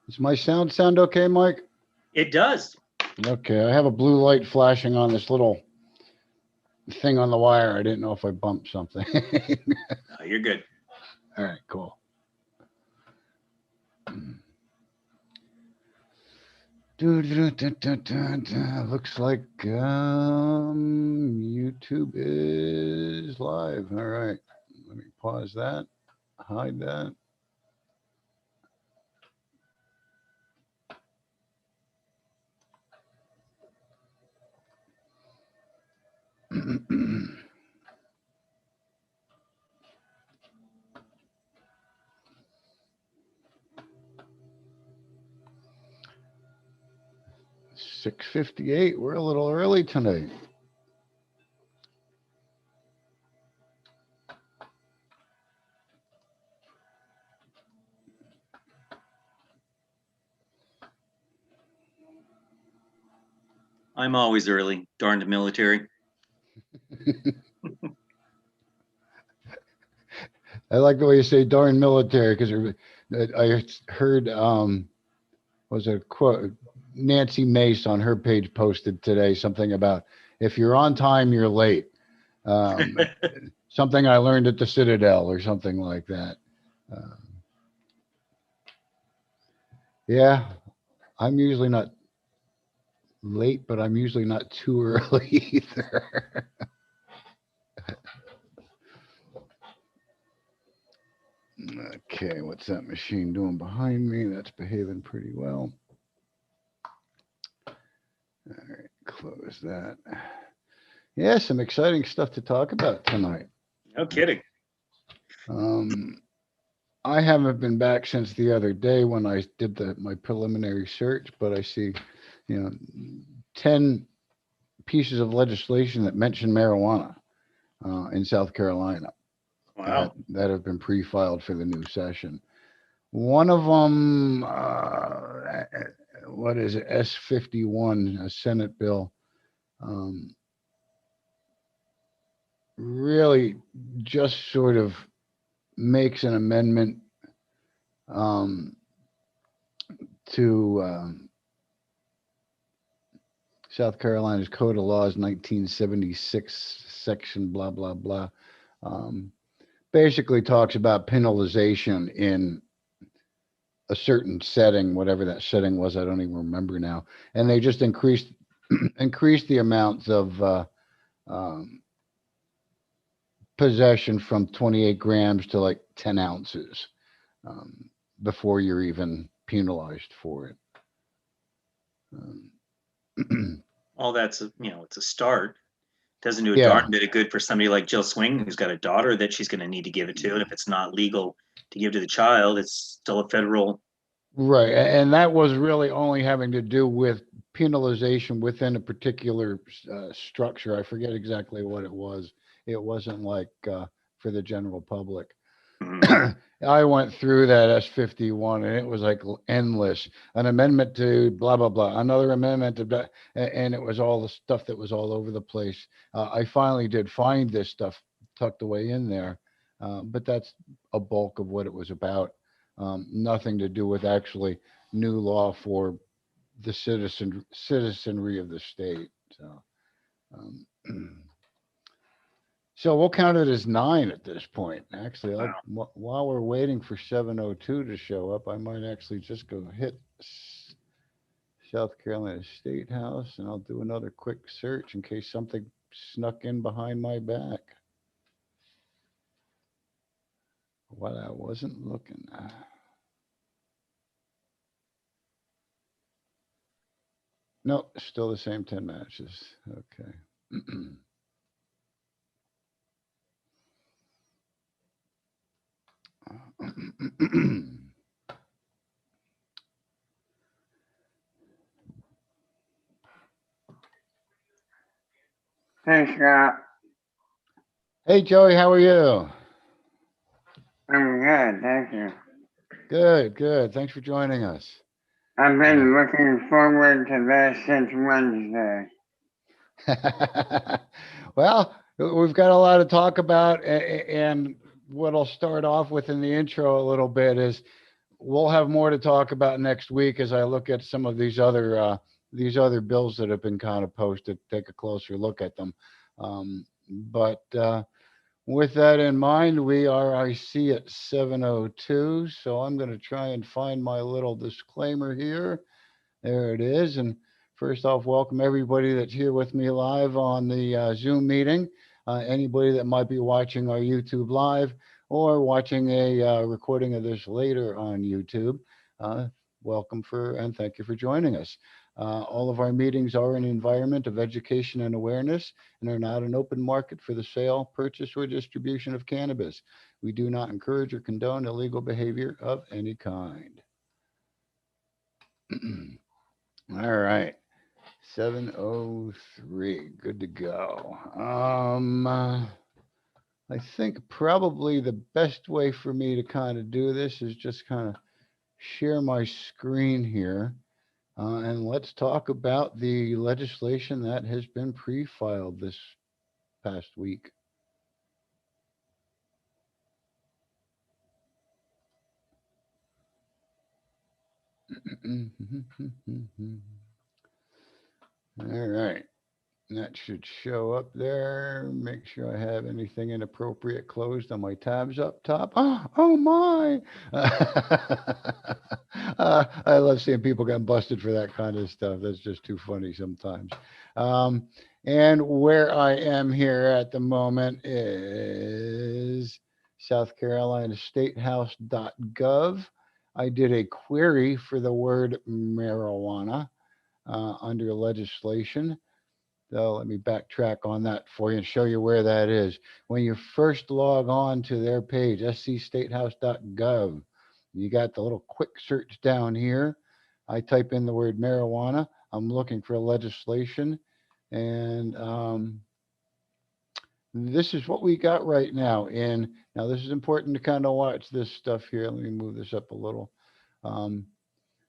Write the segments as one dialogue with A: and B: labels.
A: Does my sound okay, Mike?
B: It does.
A: Okay, I have a blue light flashing on this little thing on the wire. I didn't know if I bumped something.
B: No, you're good.
A: All right, cool. Looks like YouTube is live. All right, let me pause that, hide that. $6:58. We're a little early tonight.
B: I'm always early. Darn the military.
A: I like the way you say "darn military" because I heard was a quote Nancy Mace on her page posted today something about if you're on time, you're late. Um, something I learned at the Citadel or something like that. Uh, yeah, I'm usually not late, but I'm usually not too early either. Okay, what's that machine doing behind me? That's behaving pretty well. All right, close that. Yeah, some exciting stuff to talk about tonight.
B: No kidding.
A: Um, I haven't been back since the other day when I did my preliminary search, but I see, 10 pieces of legislation that mention marijuana in South Carolina
B: Wow.
A: that have been pre-filed for the new session. One of them, what is it, S51, a Senate bill, um, really just sort of makes an amendment um, to South Carolina's Code of Laws 1976, section blah, blah, blah. Um, Basically talks about penalization in a certain setting, whatever that setting was. I don't even remember now. And they just increased increased the amounts of um, possession from 28 grams to like 10 ounces um, before you're even penalized for it.
B: All that's it's a start. Doesn't do a
A: Yeah,
B: darn bit of good for somebody like Jill Swing, who's got a daughter that she's going to need to give it to. And if it's not legal to give to the child, it's still a federal.
A: right. And that was really only having to do with penalization within a particular structure. I forget exactly what it was. It wasn't like for the general public.
B: Mhm.
A: I went through that S51 and it was like endless. An amendment to blah, blah, blah, another amendment to blah, and it was all the stuff that was all over the place. I finally did find this stuff tucked away in there, but that's a bulk of what it was about. Nothing to do with actually new law for the citizenry of the state. So, um, so we'll count it as 9 at this point. Actually,
B: Wow.
A: while we're waiting for 702 to show up, I might actually just go hit South Carolina State House and I'll do another quick search in case something snuck in behind my back while I wasn't looking. No, still the same 10 matches. Okay.
C: Hey Scott,
A: Hey, Joey, how are you?
C: I'm good, thank you.
A: Good, good. Thanks for joining us.
C: I've been looking forward to this since Wednesday.
A: Well, we've got a lot to talk about, and what I'll start off with in the intro a little bit is we'll have more to talk about next week as I look at some of these other bills that have been kind of posted. Take a closer look at them. But with that in mind, we are, I see, at 7:02. So I'm going to try and find my little disclaimer here. There it is. And first off, welcome everybody that's here with me live on the Zoom meeting. Anybody that might be watching our YouTube live or watching a recording of this later on YouTube, welcome and thank you for joining us. All of our meetings are an environment of education and awareness and are not an open market for the sale, purchase, or distribution of cannabis. We do not encourage or condone illegal behavior of any kind. All right. 7:03. Good to go. I think probably the best way for me to kind of do this is just kind of share my screen here. And let's talk about the legislation that has been pre-filed this past week. All right. That should show up there. Make sure I have anything inappropriate closed on my tabs up top. Oh my. I love seeing people getting busted for that kind of stuff. That's just too funny sometimes. And where I am here at the moment is South Carolina statehouse.gov. I did a query for the word marijuana under legislation. So let me backtrack on that for you and show you where that is. When you first log on to their page, scstatehouse.gov, you got the little quick search down here. I type in the word marijuana. I'm looking for legislation. And this is what we got right now. And now this is important to kind of watch this stuff here. Let me move this up a little.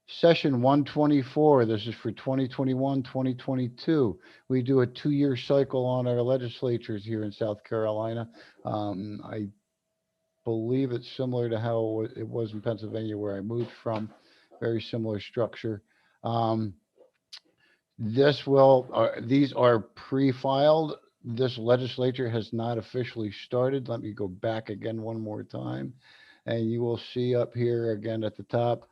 A: Session 124, this is for 2021, 2022. We do a 2-year cycle on our legislatures here in South Carolina. I believe it's similar to how it was in Pennsylvania where I moved from. Very similar structure. These are pre-filed. This legislature has not officially started. Let me go back again one more time. And you will see up here again at the top,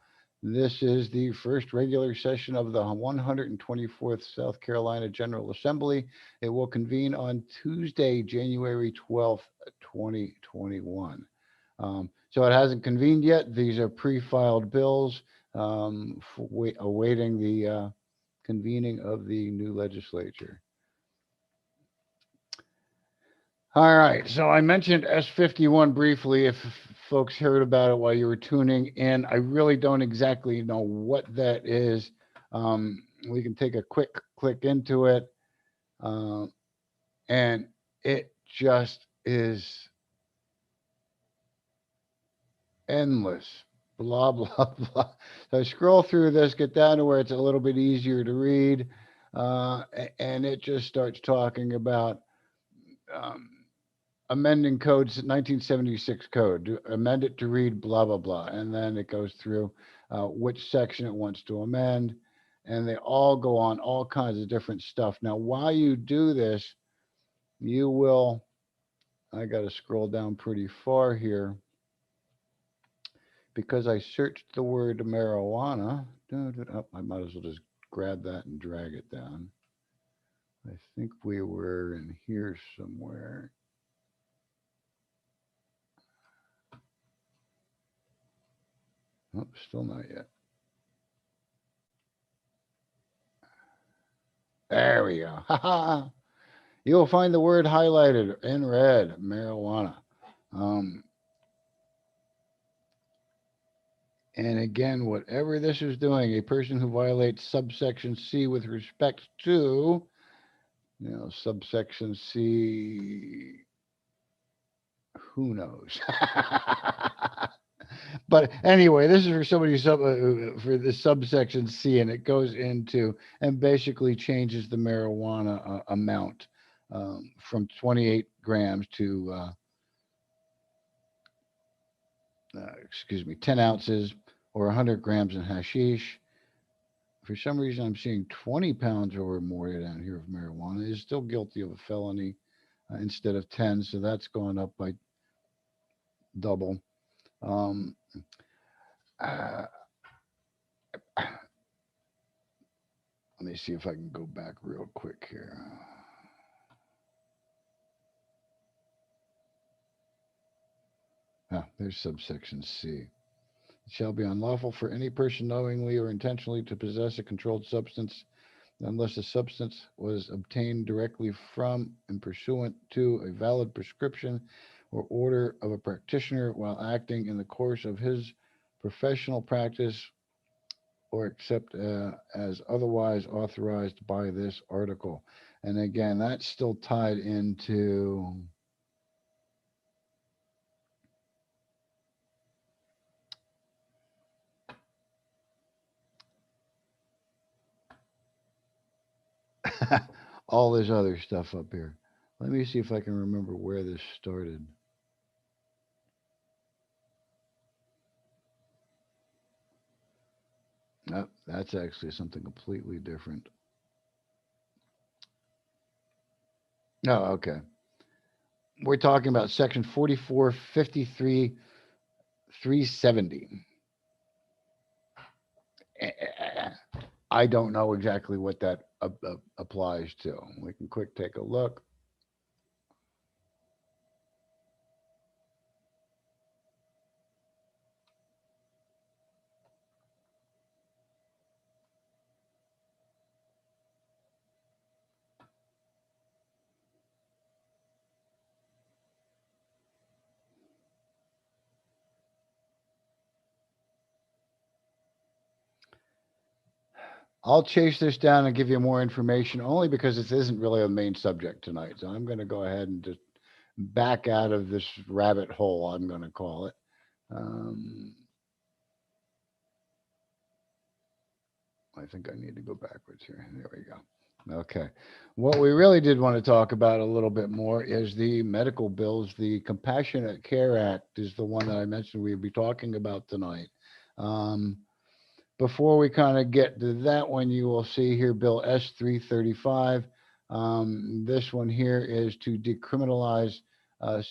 A: this is the first regular session of the 124th South Carolina General Assembly. It will convene on Tuesday, January 12th, 2021. So it hasn't convened yet. These are pre-filed bills awaiting the convening of the new legislature. All right, so I mentioned S51 briefly. If folks heard about it while you were tuning in, I really don't exactly know what that is. We can take a quick click into it, and it just is endless. Blah, blah, blah. So I scroll through this, get down to where it's a little bit easier to read, and it just starts talking about amending codes, 1976 code, amend it to read blah, blah, blah. And then it goes through which section it wants to amend. And they all go on all kinds of different stuff. Now, while you do this, you will, I got to scroll down pretty far here because I searched the word marijuana. I might as well just grab that and drag it down. I think we were in here somewhere. Oh, still not yet. There we go. Ha ha. You will find the word highlighted in red, marijuana. And again, whatever this is doing, a person who violates subsection C with respect to, subsection C, who knows? But anyway, this is for somebody for the subsection C, and it goes into and basically changes the marijuana amount from 28 grams to 10 ounces or 100 grams in hashish. For some reason, I'm seeing 20 pounds or more down here of marijuana is still guilty of a felony instead of 10. So that's gone up by double. Um, uh, let me see if I can go back real quick here. There's subsection C. It shall be unlawful for any person knowingly or intentionally to possess a controlled substance unless the substance was obtained directly from and pursuant to a valid prescription or order of a practitioner while acting in the course of his professional practice or except as otherwise authorized by this article. And again, that's still tied into all this other stuff up here. Let me see if I can remember where this started. Oh, that's actually something completely different. Oh, okay. We're talking about section 4453 370. I don't know exactly what that applies to. We can quick take a look. I'll chase this down and give you more information only because this isn't really a main subject tonight. So I'm going to go ahead and just back out of this rabbit hole, I'm going to call it. I think I need to go backwards here. There we go. Okay. What we really did want to talk about a little bit more is the medical bills. The Compassionate Care Act is the one that I mentioned we'd be talking about tonight. Before we kind of get to that one, you will see here Bill S335. This one here is to decriminalize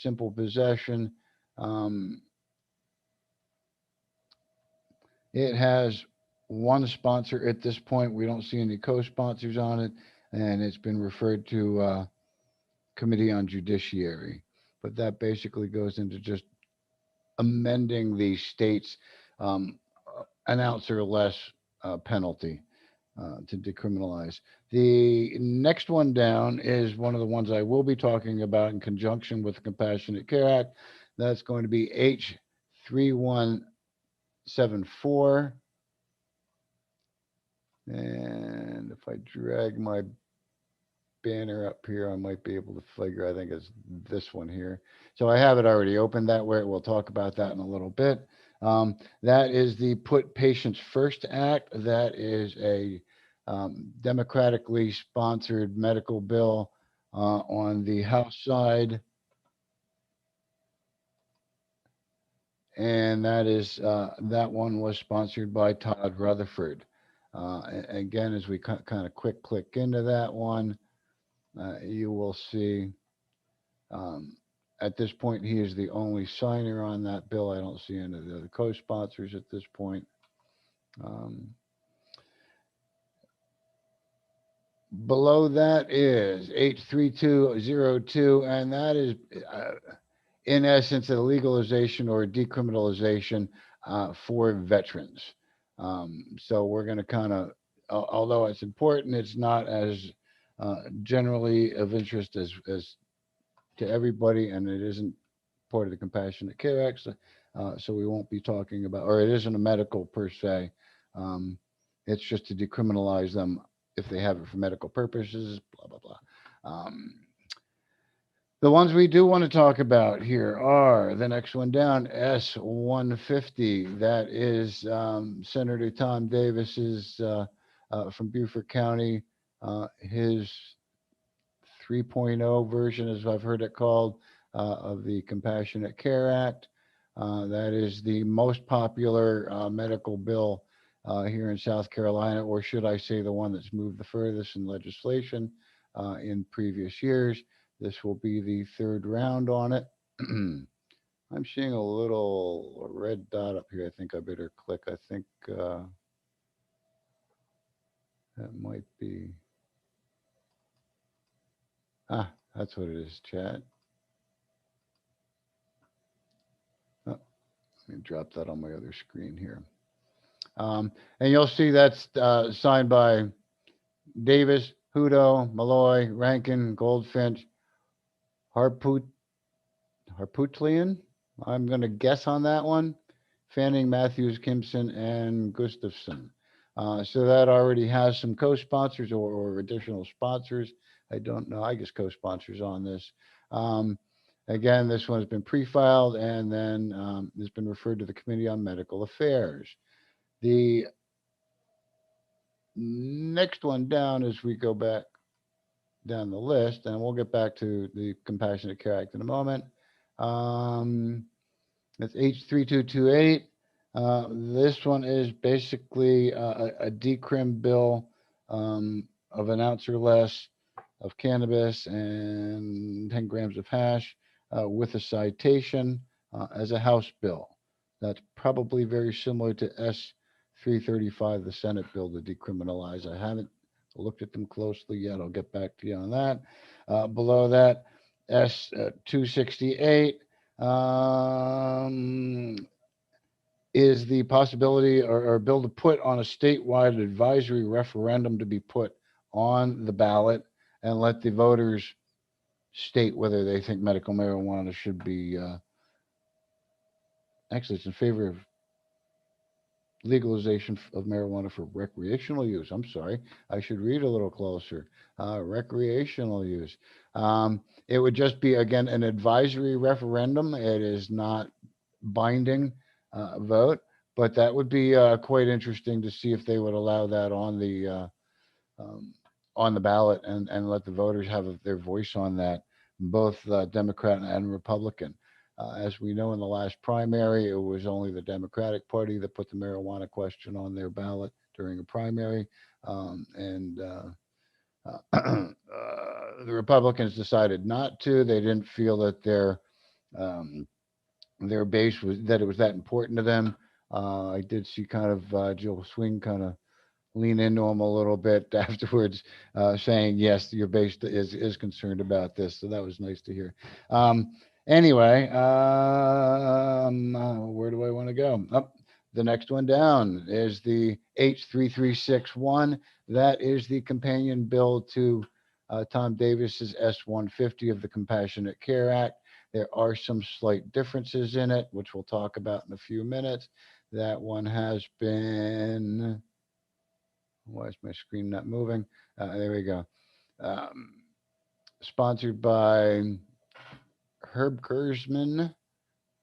A: simple possession. It has one sponsor at this point. We don't see any co-sponsors on it, and it's been referred to Committee on Judiciary. But that basically goes into just amending the state's an ounce or less penalty to decriminalize. The next one down is one of the ones I will be talking about in conjunction with the Compassionate Care Act. That's going to be H3174. And if I drag my banner up here, I might be able to figure, I think it's this one here. So I have it already open that way. We'll talk about that in a little bit. That is the Put Patients First Act. That is a democratically sponsored medical bill on the House side. And that is that one was sponsored by Todd Rutherford. Again, as we kind of quick click into that one, you will see at this point, he is the only signer on that bill. I don't see any of the other co-sponsors at this point. Below that is H3202, and that is, in essence, a legalization or a decriminalization for veterans. So we're going to kind of, although it's important, it's not as generally of interest as to everybody, and it isn't part of the Compassionate Care Act. So we won't be talking about, or it isn't a medical per se. It's just to decriminalize them if they have it for medical purposes, blah, blah, blah. The ones we do want to talk about here are the next one down, S150. That is Senator Tom Davis's from Beaufort County, his 3.0 version, as I've heard it called, of the Compassionate Care Act. That is the most popular medical bill here in South Carolina, or should I say the one that's moved the furthest in legislation in previous years. This will be the third round on it. I'm seeing a little red dot up here. I think I better click. I think that might be. Ah, that's what it is, chat. Oh, let me drop that on my other screen here. And you'll see that's signed by Davis, Hudo, Malloy, Rankin, Goldfinch, Harput, Harputlian. I'm going to guess on that one. Fanning, Matthews, Kimson, and Gustafson. So that already has some co-sponsors or additional sponsors. I don't know. I guess co-sponsors on this. Again, this one has been pre-filed and then has been referred to the Committee on Medical Affairs. The next one down as we go back down the list, and we'll get back to the Compassionate Care Act in a moment. That's H3228. This one is basically a decrim bill of an ounce or less of cannabis and 10 grams of hash with a citation as a House bill. That's probably very similar to S335, the Senate bill to decriminalize. I haven't looked at them closely yet. I'll get back to you on that. Below that, S268 is the possibility or bill to put on a statewide advisory referendum to be put on the ballot and let the voters state whether they think medical marijuana should be actually it's in favor of legalization of marijuana for recreational use. I'm sorry, I should read a little closer. Recreational use. It would just be, again, an advisory referendum. It is not binding vote, but that would be quite interesting to see if they would allow that on the ballot and let the voters have their voice on that, both Democrat and Republican. As we know, in the last primary, it was only the Democratic Party that put the marijuana question on their ballot during a primary. The Republicans decided not to. They didn't feel that their base was that it was that important to them. I did see kind of Jill Swing kind of lean into him a little bit afterwards, saying, yes, your base is concerned about this. So that was nice to hear. Anyway, where do I want to go? The next one down is the H3361. That is the companion bill to Tom Davis's S150 of the Compassionate Care Act. There are some slight differences in it, which we'll talk about in a few minutes. That one has been, why is my screen not moving? There we go. Sponsored by Herb Gersman.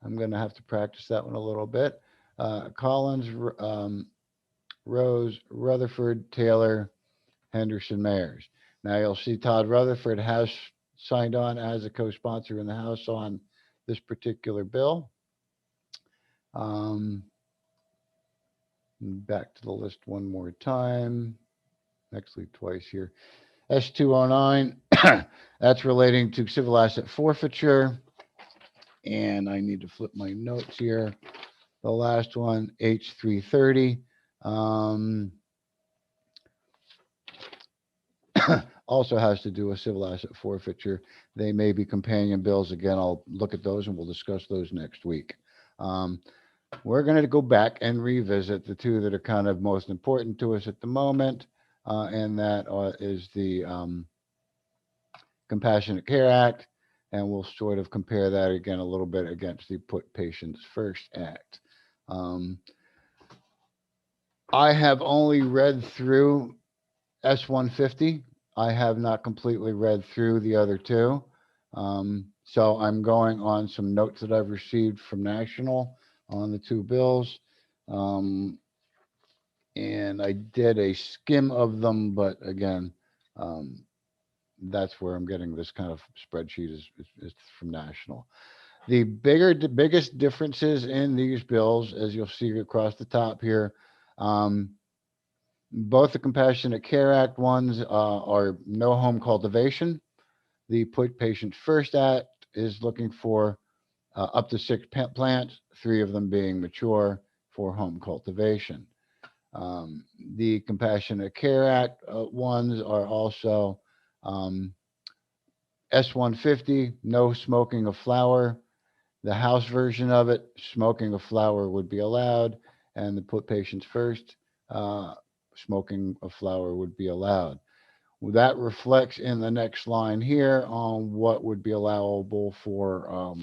A: I'm going to have to practice that one a little bit. Collins, Rose, Rutherford, Taylor, Henderson, Mayers. Now you'll see Todd Rutherford has signed on as a co-sponsor in the House on this particular bill. Back to the list one more time. Actually, twice here. S209, that's relating to civil asset forfeiture. And I need to flip my notes here. The last one, H330. Also has to do with civil asset forfeiture. They may be companion bills. Again, I'll look at those and we'll discuss those next week. We're going to go back and revisit the two that are kind of most important to us at the moment, and that is the Compassionate Care Act, and we'll sort of compare that again a little bit against the Put Patients First Act. I have only read through S150. I have not completely read through the other two. So I'm going on some notes that I've received from National on the two bills. And I did a skim of them, but again, that's where I'm getting this kind of spreadsheet is from National. The biggest differences in these bills, as you'll see across the top here, both the Compassionate Care Act ones are no home cultivation. The Put Patients First Act is looking for up to 6 plants, 3 of them being mature for home cultivation. The Compassionate Care Act ones are also S-150, no smoking of flower. The House version of it, smoking of flower would be allowed, and the Put Patients First, smoking of flower would be allowed. That reflects in the next line here on what would be allowable for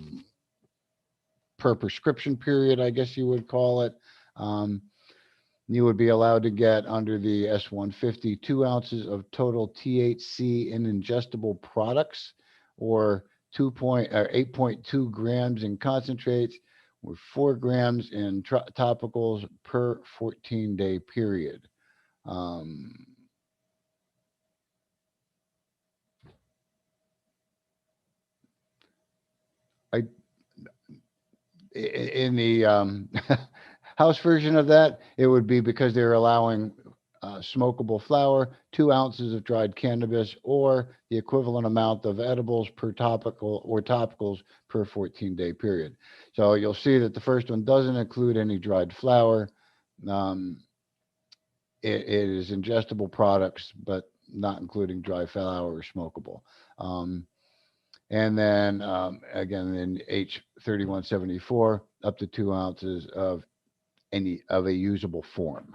A: per prescription period, I guess you would call it. You would be allowed to get under the S-150 2 ounces of total THC in ingestible products, or 8.2 grams in concentrates, or 4 grams in topicals per 14-day period. I in the House version of that, it would be because they're allowing smokable flower, 2 ounces of dried cannabis, or the equivalent amount of edibles per topical or topicals per 14-day period. So you'll see that the first one doesn't include any dried flower. It is ingestible products, but not including dry flower or smokable. And then again, in H3174, up to 2 ounces of a usable form.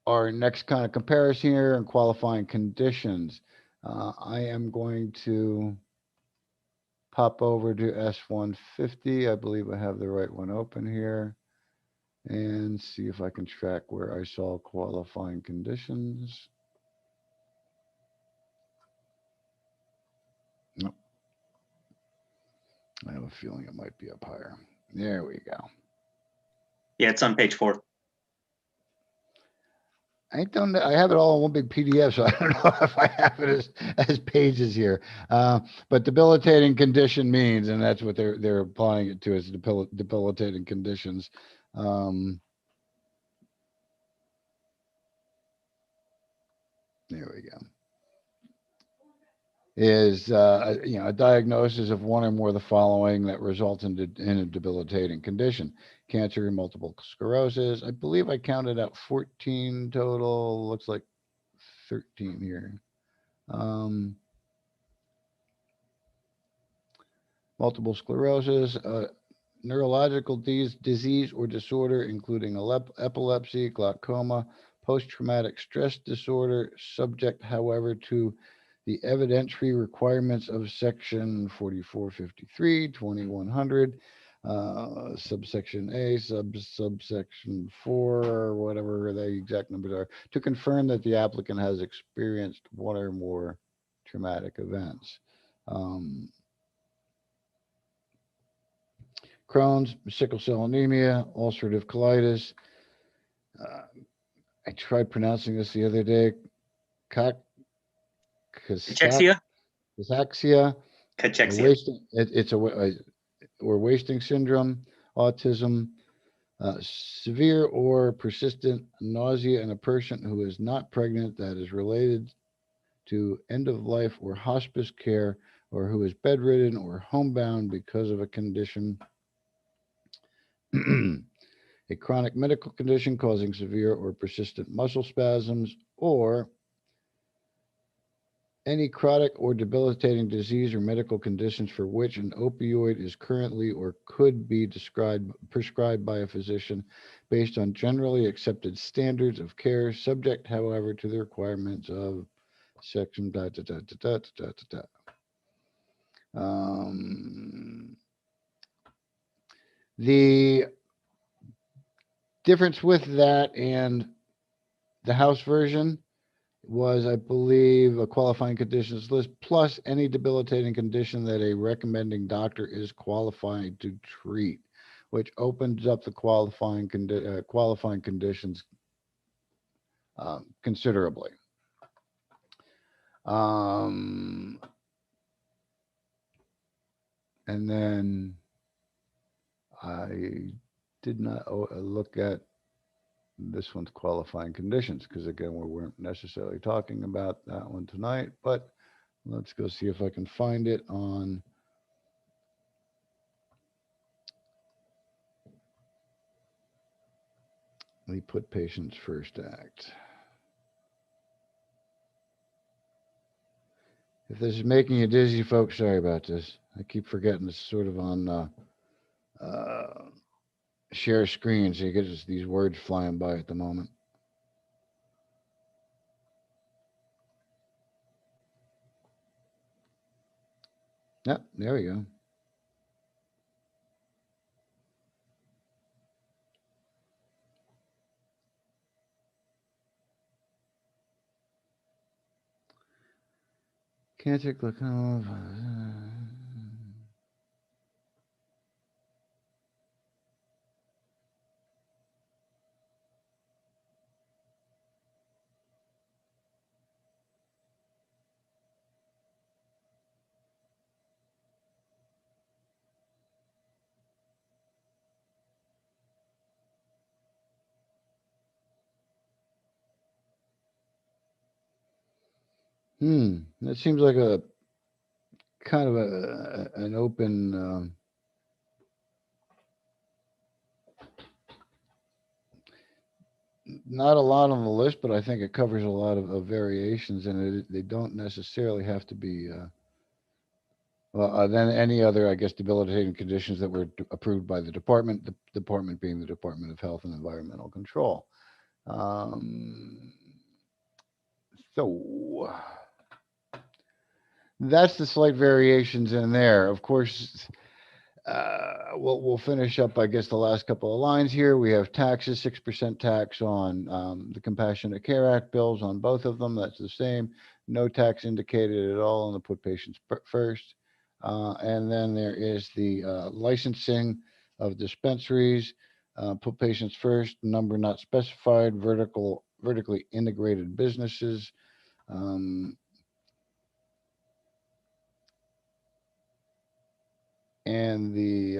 A: Our next kind of comparison here and qualifying conditions. I am going to pop over to S150. I believe I have the right one open here, and see if I can track where I saw qualifying conditions. Nope. I have a feeling it might be up higher. There we go.
B: Yeah, it's on page 4.
A: I don't know. I have it all in one big PDF, so I don't know if I have it as pages here. But debilitating condition means, and that's what they're applying it to, as debilitating conditions. There we go. Is a diagnosis of one or more of the following that results in a debilitating condition: cancer, multiple sclerosis. I believe I counted out 14 total. Looks like 13 here. Multiple sclerosis, neurological disease or disorder, including epilepsy, glaucoma, post-traumatic stress disorder, subject, however, to the evidentiary requirements of Section 4453, 2100, subsection A, subsection 4, or whatever the exact numbers are, to confirm that the applicant has experienced one or more traumatic events. Crohn's, sickle cell anemia, ulcerative colitis. I tried pronouncing this the other day.
B: Cachexia?
A: Cachexia.
B: Cachexia.
A: Or wasting syndrome, autism, severe or persistent nausea in a person who is not pregnant that is related to end of life or hospice care, or who is bedridden or homebound because of a condition. A chronic medical condition causing severe or persistent muscle spasms, or any chronic or debilitating disease or medical conditions for which an opioid is currently or could be prescribed by a physician based on generally accepted standards of care, subject, however, to the requirements of section . The difference with that and the House version was, I believe, a qualifying conditions list plus any debilitating condition that a recommending doctor is qualified to treat, which opens up the qualifying conditions considerably. And then I did not look at this one's qualifying conditions, because again, we weren't necessarily talking about that one tonight, but let's go see if I can find it on the Put Patients First Act. If this is making you dizzy, folks, sorry about this. I keep forgetting it's sort of on share screen, so you get just these words flying by at the moment. Yep, there we go. Can't take glaucoma. That seems like a kind of an open. Not a lot on the list, but I think it covers a lot of variations, and they don't necessarily have to be. Than any other, I guess, debilitating conditions that were approved by the department being the Department of Health and Environmental Control. So that's the slight variations in there. Of course, we'll finish up, I guess, the last couple of lines here. We have taxes, 6% tax on the Compassionate Care Act bills on both of them. That's the same. No tax indicated at all on the Put Patients First. And then there is the licensing of dispensaries, Put Patients First, number not specified, vertically integrated businesses. And the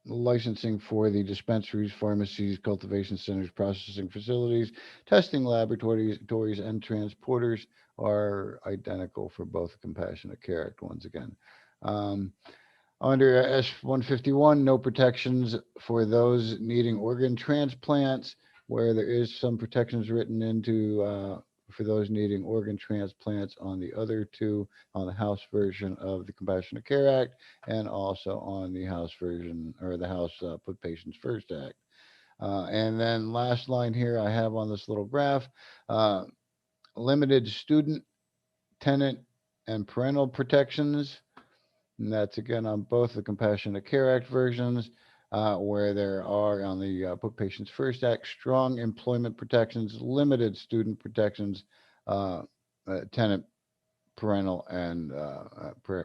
A: licensing for the dispensaries, pharmacies, cultivation centers, processing facilities, testing laboratories, and transporters are identical for both Compassionate Care Act once again. Under S-151, no protections for those needing organ transplants, where there is some protections written into for those needing organ transplants on the other two, on the House version of the Compassionate Care Act, and also on the House version, or the House Put Patients First Act. And then last line here I have on this little graph, limited student, tenant, and parental protections. And that's again on both the Compassionate Care Act versions, where there are on the Put Patients First Act, strong employment protections, limited student protections, tenant, parental, and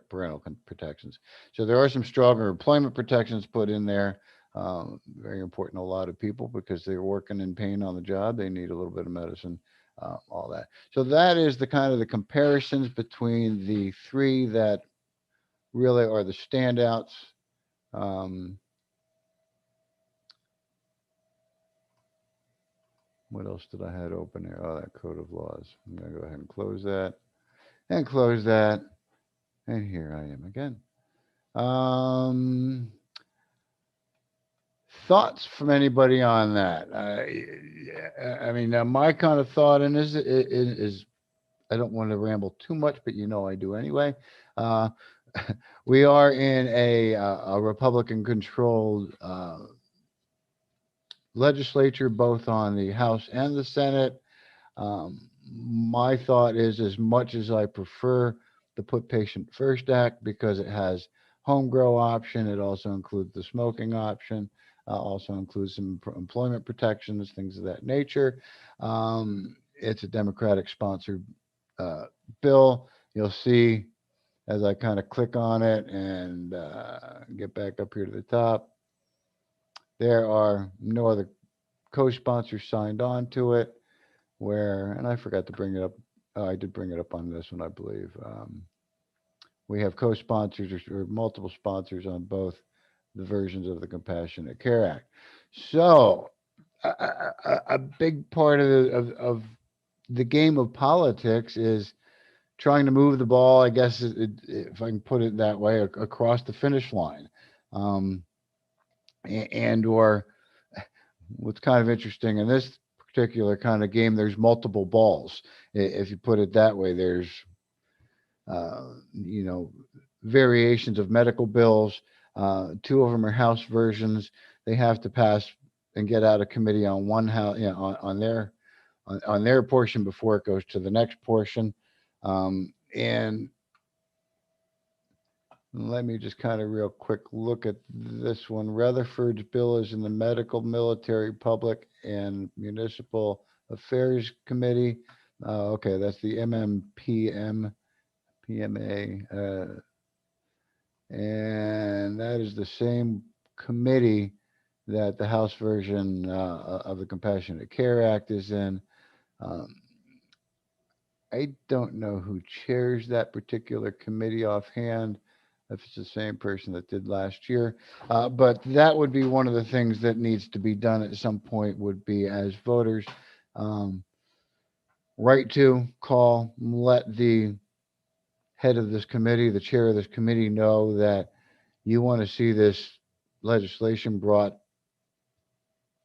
A: parental protections. So there are some stronger employment protections put in there. Very important to a lot of people because they're working in pain on the job. They need a little bit of medicine, all that. So that is the kind of the comparisons between the three that really are the standouts. What else did I have open there? Oh, that code of laws. I'm going to go ahead and close that and close that. And here I am again. Thoughts from anybody on that? I mean, my kind of thought in this is I don't want to ramble too much, but you know I do anyway. We are in a Republican-controlled legislature, both on the House and the Senate. My thought is, as much as I prefer the Put Patient First Act because it has home grow option, it also includes the smoking option, also includes some employment protections, things of that nature. It's a Democratic sponsored bill. You'll see as I kind of click on it and get back up here to the top, there are no other co-sponsors signed on to it, where, and I forgot to bring it up. I did bring it up on this one, I believe. we have co-sponsors or multiple sponsors on both the versions of the Compassionate Care Act. So a big part of the game of politics is trying to move the ball, I guess, if I can put it that way, across the finish line. Um, and or what's kind of interesting in this particular kind of game, there's multiple balls. If you put it that way, there's you know, variations of medical bills. Two of them are House versions. They have to pass and get out of committee on one house, on their portion before it goes to the next portion. And let me just kind of real quick look at this one. Rutherford's bill is in the Medical, Military, Public, and Municipal Affairs Committee. Okay, that's the PMA, and that is the same committee that the House version of the Compassionate Care Act is in. Um, I don't know who chairs that particular committee offhand, if it's the same person that did last year. But that would be one of the things that needs to be done at some point, would be, as voters, write to, call, let the head of this committee, the chair of this committee, know that you want to see this legislation brought,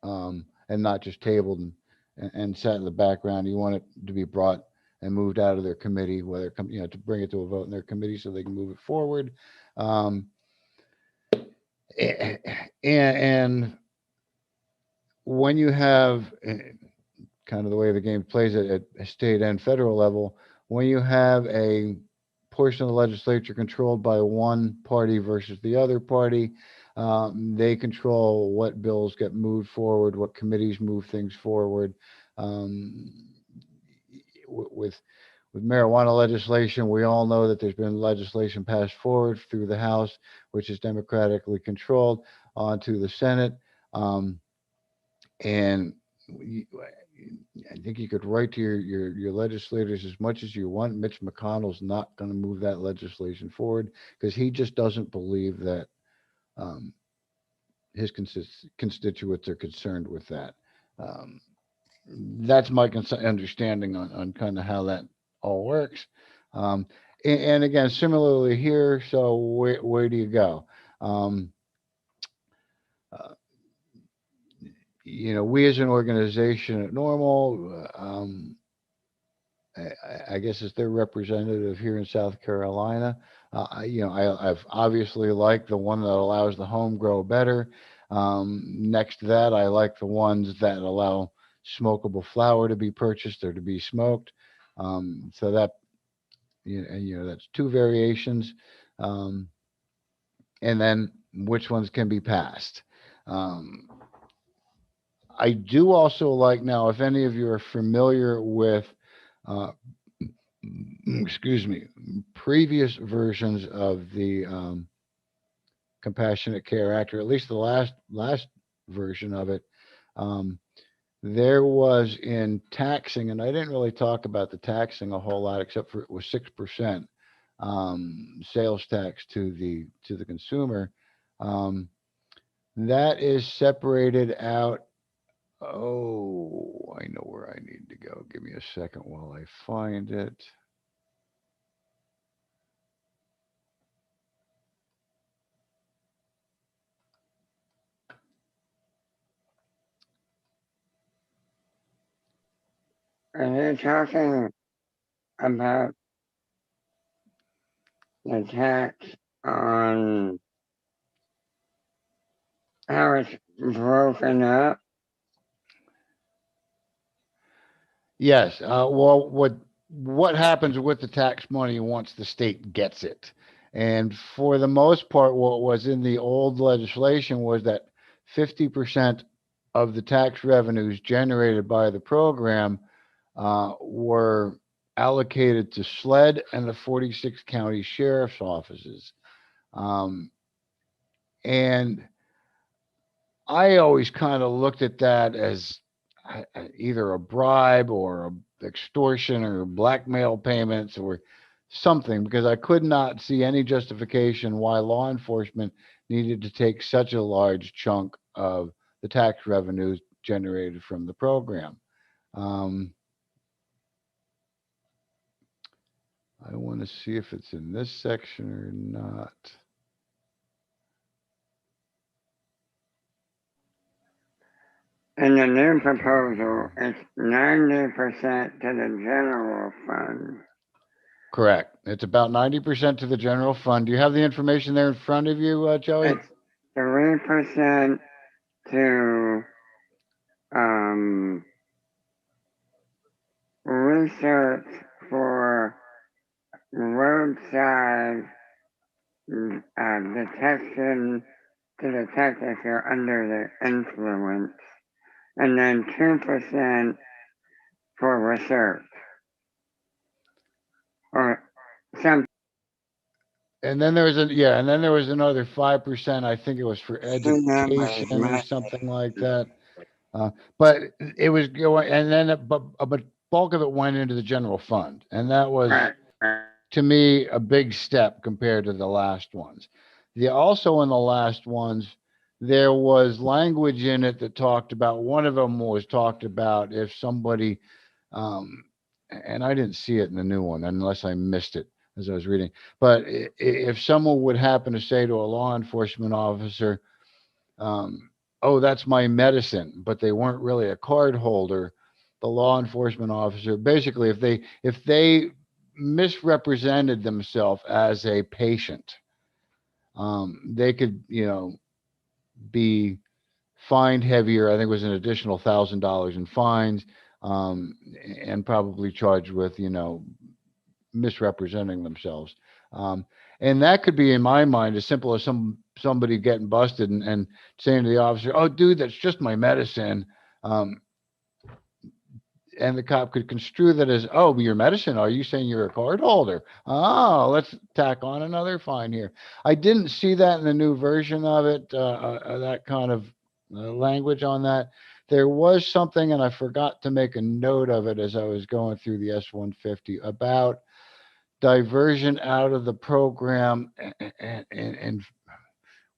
A: and not just tabled and sat in the background. You want it to be brought and moved out of their committee, whether it to bring it to a vote in their committee so they can move it forward. And when you have kind of the way the game plays at a state and federal level, when you have a portion of the legislature controlled by one party versus the other party, they control what bills get moved forward, what committees move things forward. With marijuana legislation, we all know that there's been legislation passed forward through the House, which is democratically controlled, onto the Senate. And I think you could write to your legislators as much as you want. Mitch McConnell's not going to move that legislation forward because he just doesn't believe that his constituents are concerned with that. That's my understanding on kind of how that all works. And again, similarly here, so where do you go? We as an organization at NORML, I guess as their representative here in South Carolina, I've obviously liked the one that allows the home grow better. Next to that, I like the ones that allow smokable flower to be purchased or to be smoked. So that, that's two variations. And then which ones can be passed. I do also like, now, if any of you are familiar with, excuse me, previous versions of the Compassionate Care Act, or at least the last version of it, there was in taxing, and I didn't really talk about the taxing a whole lot, except for it was 6% sales tax to the consumer. That is separated out. Oh, I know where I need to go. Give me a second while I find it.
C: Are you talking about the tax on how it's broken up?
A: Yes. Well, what happens with the tax money once the state gets it? And for the most part, what was in the old legislation was that 50% of the tax revenues generated by the program were allocated to SLED and the 46 county sheriff's offices. And I always kind of looked at that as either a bribe or a extortion or blackmail payments or something, because I could not see any justification why law enforcement needed to take such a large chunk of the tax revenues generated from the program. I want to see if it's in this section or not.
C: In the new proposal, it's 90% to the general fund.
A: Correct. It's about 90% to the general fund. Do you have the information there in front of you, Joey?
C: It's 3% to research for roadside detection to detect if you're under the influence, and then 2% for research or some.
A: And then there was and then there was another 5%. I think it was for education or something like that. But it was going, and then but bulk of it went into the general fund, and that was, to me, a big step compared to the last ones. Also in the last ones, there was language in it that talked about, one of them was talked about if somebody, and I didn't see it in the new one unless I missed it as I was reading, but if someone would happen to say to a law enforcement officer, oh, that's my medicine, but they weren't really a card holder, the law enforcement officer, basically, if they misrepresented themselves as a patient, they could, be fined heavier. I think it was an additional $1,000 in fines, and probably charged with, misrepresenting themselves. And that could be, in my mind, as simple as somebody getting busted and saying to the officer, "Oh, dude, that's just my medicine." And the cop could construe that as, "Oh, your medicine? Are you saying you're a card holder? Oh, let's tack on another fine here." I didn't see that in the new version of it, that kind of language on that. There was something, and I forgot to make a note of it as I was going through the S-150, about diversion out of the program, and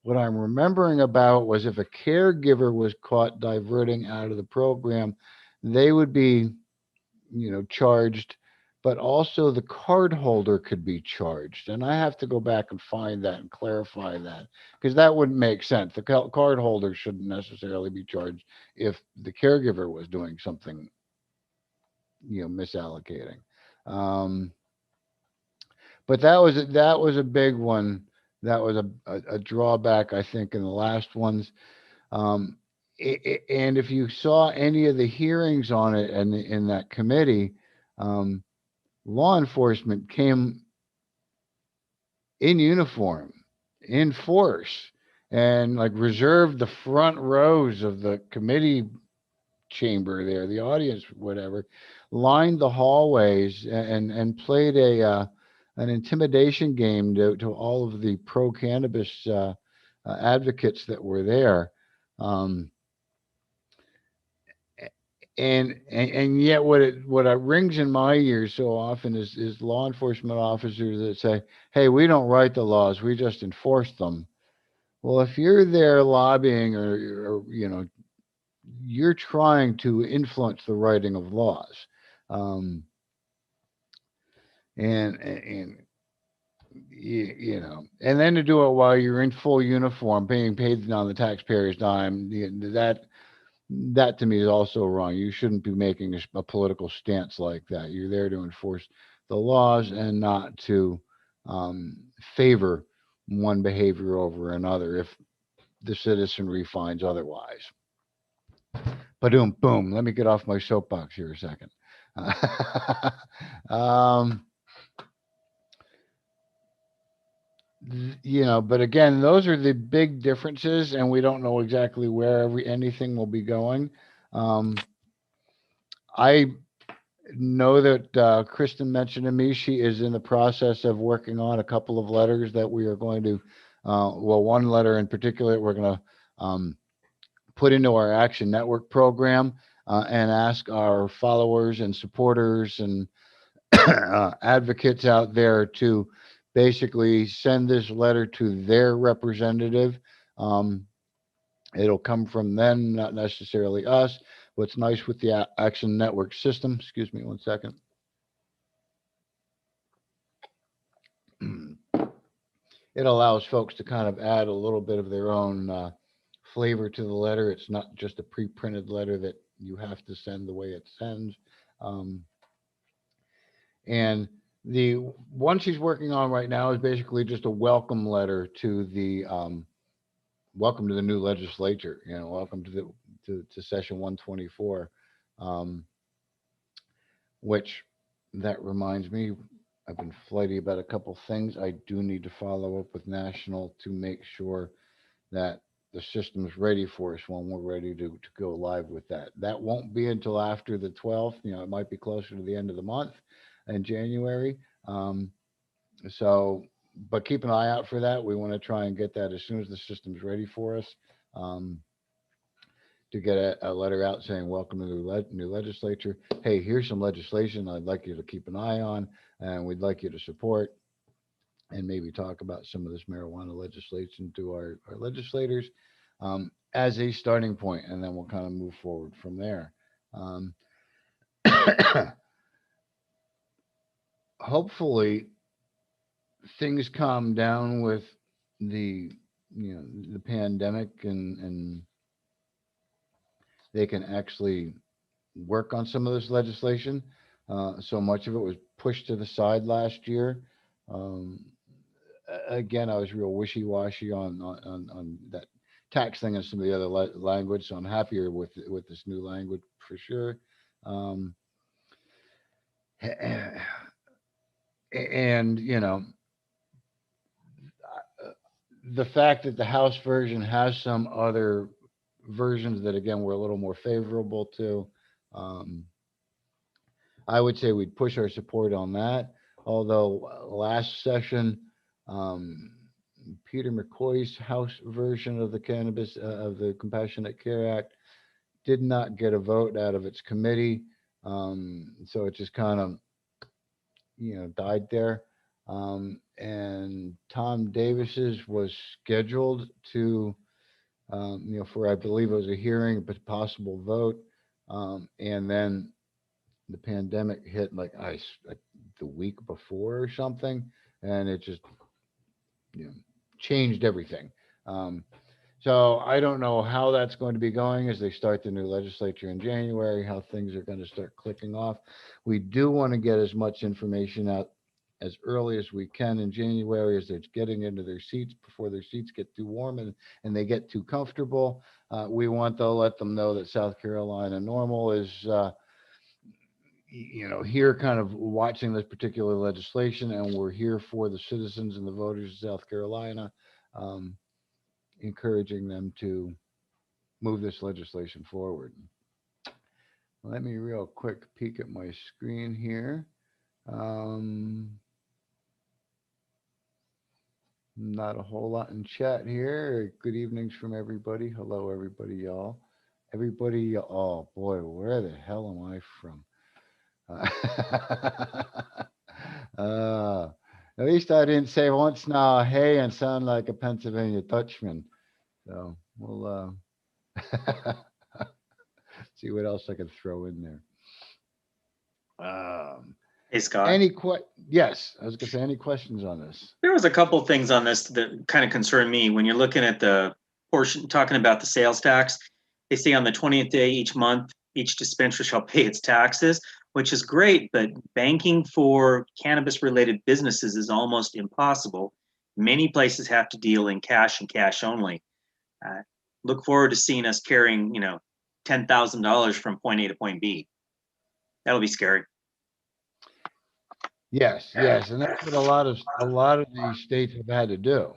A: what I'm remembering about was if a caregiver was caught diverting out of the program, they would be, charged, but also the card holder could be charged. And I have to go back and find that and clarify that, because that wouldn't make sense. The card holder shouldn't necessarily be charged if the caregiver was doing something, misallocating. But that was a big one. That was a drawback, I think, in the last ones. And if you saw any of the hearings on it and in that committee, law enforcement came in uniform, in force, and like reserved the front rows of the committee chamber there, the audience, whatever, lined the hallways and played an intimidation game to all of the pro cannabis advocates that were there. And yet what rings in my ears so often is law enforcement officers that say, "Hey, we don't write the laws, we just enforce them." Well, if you're there lobbying or you're trying to influence the writing of laws, and and then to do it while you're in full uniform, being paid on the taxpayer's dime, that to me is also wrong. You shouldn't be making a political stance like that. You're there to enforce the laws and not to favor one behavior over another if the citizenry finds otherwise. Ba-doom, boom. Let me get off my soapbox here a second. But again, those are the big differences, and we don't know exactly where anything will be going. I know that Kristen mentioned to me she is in the process of working on a couple of letters that we are going to, one letter in particular, we're going to put into our Action Network program and ask our followers and supporters and advocates out there to basically send this letter to their representative. Um, It'll come from them, not necessarily us. What's nice with the Action Network system, excuse me one second. It allows folks to kind of add a little bit of their own flavor to the letter. It's not just a pre-printed letter that you have to send the way it sends. Um, and the one she's working on right now is basically just a welcome letter to the welcome to the new legislature. You know, welcome to the to session 124. Which that reminds me, I've been flighty about a couple things. I do need to follow up with National to make sure that the system's ready for us when we're ready to go live with that. That won't be until after the 12th. You know, it might be closer to the end of the month in January. So, but keep an eye out for that. We want to try and get that as soon as the system's ready for us. To get a letter out saying, welcome to the new legislature. Hey, here's some legislation I'd like you to keep an eye on, and we'd like you to support, and maybe talk about some of this marijuana legislation to our legislators as a starting point, and then we'll kind of move forward from there. Hopefully, things calm down with the the pandemic, and they can actually work on some of this legislation. So much of it was pushed to the side last year. Again, I was real wishy-washy on that tax thing and some of the other language. So I'm happier with this new language for sure. And the fact that the House version has some other versions that again we're a little more favorable to. I would say we'd push our support on that. Although last session, Peter McCoy's House version of the Cannabis of the Compassionate Care Act did not get a vote out of its committee, so it just kind of died there. And Tom Davis's was scheduled to for I believe it was a hearing, but possible vote, and then the pandemic hit like the week before or something, and it just changed everything. So I don't know how that's going to be going as they start the new legislature in January, how things are going to start clicking off. We do want to get as much information out as early as we can in January as they're getting into their seats before their seats get too warm and they get too comfortable. We want to let them know that South Carolina NORML is here kind of watching this particular legislation, and we're here for the citizens and the voters of South Carolina, encouraging them to move this legislation forward. Let me real quick peek at my screen here. Not a whole lot in chat here. Good evenings from everybody. Hello, everybody, y'all. Everybody, oh boy, where the hell am I from? At least I didn't say once now, hey, and sound like a Pennsylvania Dutchman. So we'll see what else I can throw in there.
B: Hey, Scott.
A: Yes, I was gonna say, any questions on this?
B: There was a couple things on this that kind of concern me. When you're looking at the portion talking about the sales tax, they say on the 20th day each month, each dispensary shall pay its taxes, which is great, but banking for cannabis-related businesses is almost impossible. Many places have to deal in cash and cash only. Look forward to seeing us carrying, $10,000 from point A to point B. That'll be scary.
A: Yes, and that's what a lot of these states have had to do.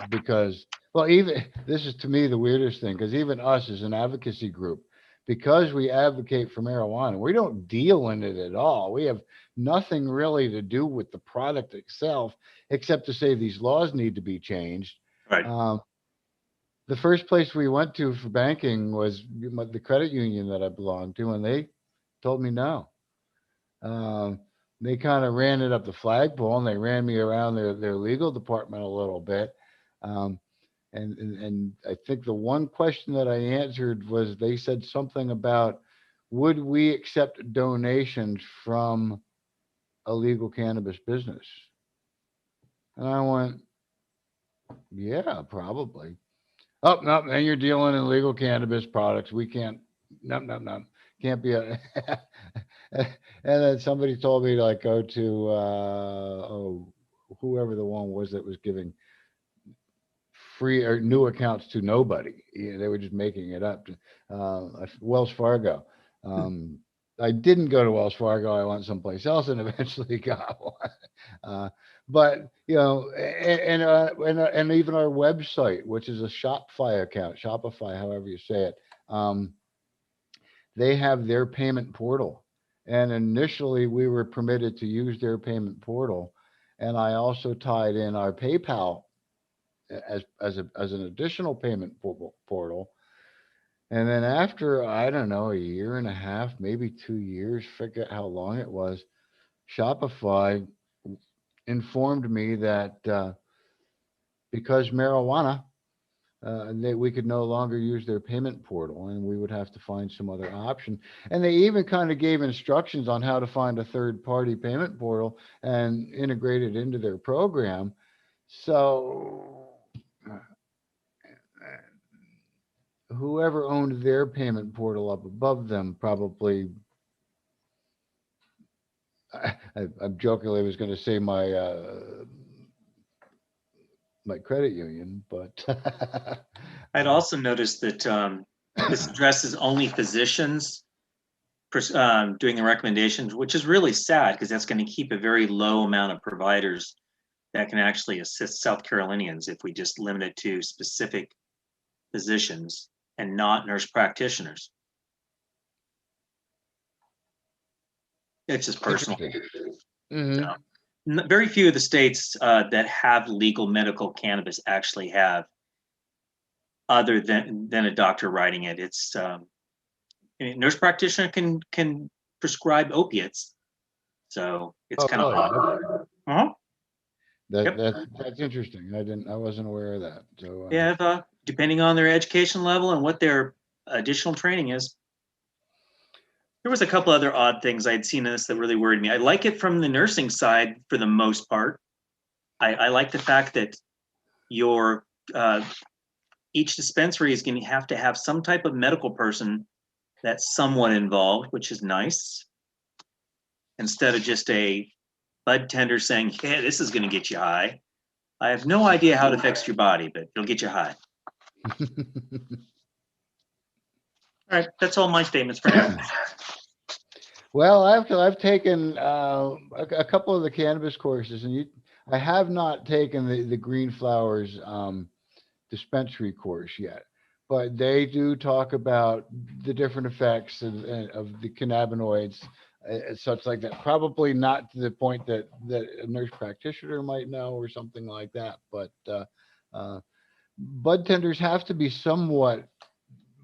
A: Because, well, even this is to me the weirdest thing, because even us as an advocacy group, because we advocate for marijuana, we don't deal in it at all. We have nothing really to do with the product itself, except to say these laws need to be changed.
B: Right.
A: The first place we went to for banking was the credit union that I belonged to, and they told me no. They kind of ran it up the flagpole, and they ran me around their legal department a little bit. Um, and I think the one question that I answered was they said something about, would we accept donations from a legal cannabis business? And I went, yeah, probably. Oh, no, and you're dealing in legal cannabis products. We can't, no, no, no, can't be a. And then somebody told me to like go to, oh, whoever the one was that was giving free or new accounts to nobody. They were just making it up. Wells Fargo. Um, I didn't go to Wells Fargo. I went someplace else and eventually got one. But and even our website, which is a Shopify account, Shopify, however you say it, they have their payment portal. And initially, we were permitted to use their payment portal, and I also tied in our PayPal as an additional payment portal. And then after, I don't know, a year and a half, maybe 2 years, forget how long it was, Shopify informed me that because marijuana, we could no longer use their payment portal, and we would have to find some other option. And they even kind of gave instructions on how to find a third-party payment portal and integrate it into their program. So whoever owned their payment portal up above them probably, I'm jokingly was going to say my credit union, but
B: I'd also noticed that this addresses only physicians doing the recommendations, which is really sad because that's going to keep a very low amount of providers that can actually assist South Carolinians if we just limit it to specific physicians and not nurse practitioners. It's just personal.
A: Mhm.
B: So, very few of the states that have legal medical cannabis actually have, other than a doctor writing it. It's a nurse practitioner can prescribe opiates, so it's
A: Oh,
B: kind of
A: really?
B: odd. Uh-huh. Yep.
A: That's interesting. I wasn't aware of that. So
B: Yeah, depending on their education level and what their additional training is. There was a couple other odd things I'd seen in this that really worried me. I like it from the nursing side for the most part. I like the fact that your each dispensary is going to have some type of medical person that's somewhat involved, which is nice, instead of just a bud tender saying, "Hey, this is going to get you high." I have no idea how it affects your body, but it'll get you high. All right, that's all my statements for now.
A: Well, I've taken a couple of the cannabis courses, and I have not taken the Green Flowers dispensary course yet, but they do talk about the different effects of the cannabinoids, such like that. Probably not to the point that a nurse practitioner might know or something like that, but bud tenders have to be somewhat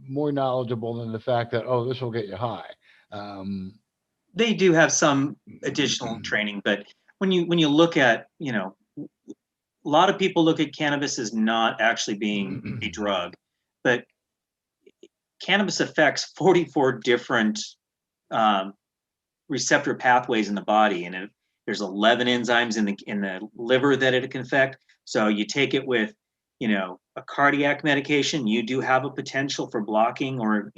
A: more knowledgeable than the fact that, oh, this will get you high.
B: They do have some additional training, but when you look at, a lot of people look at cannabis as not actually being a drug, but cannabis affects 44 different receptor pathways in the body, and there's 11 enzymes in the liver that it can affect. So you take it with, a cardiac medication, you do have a potential for blocking or,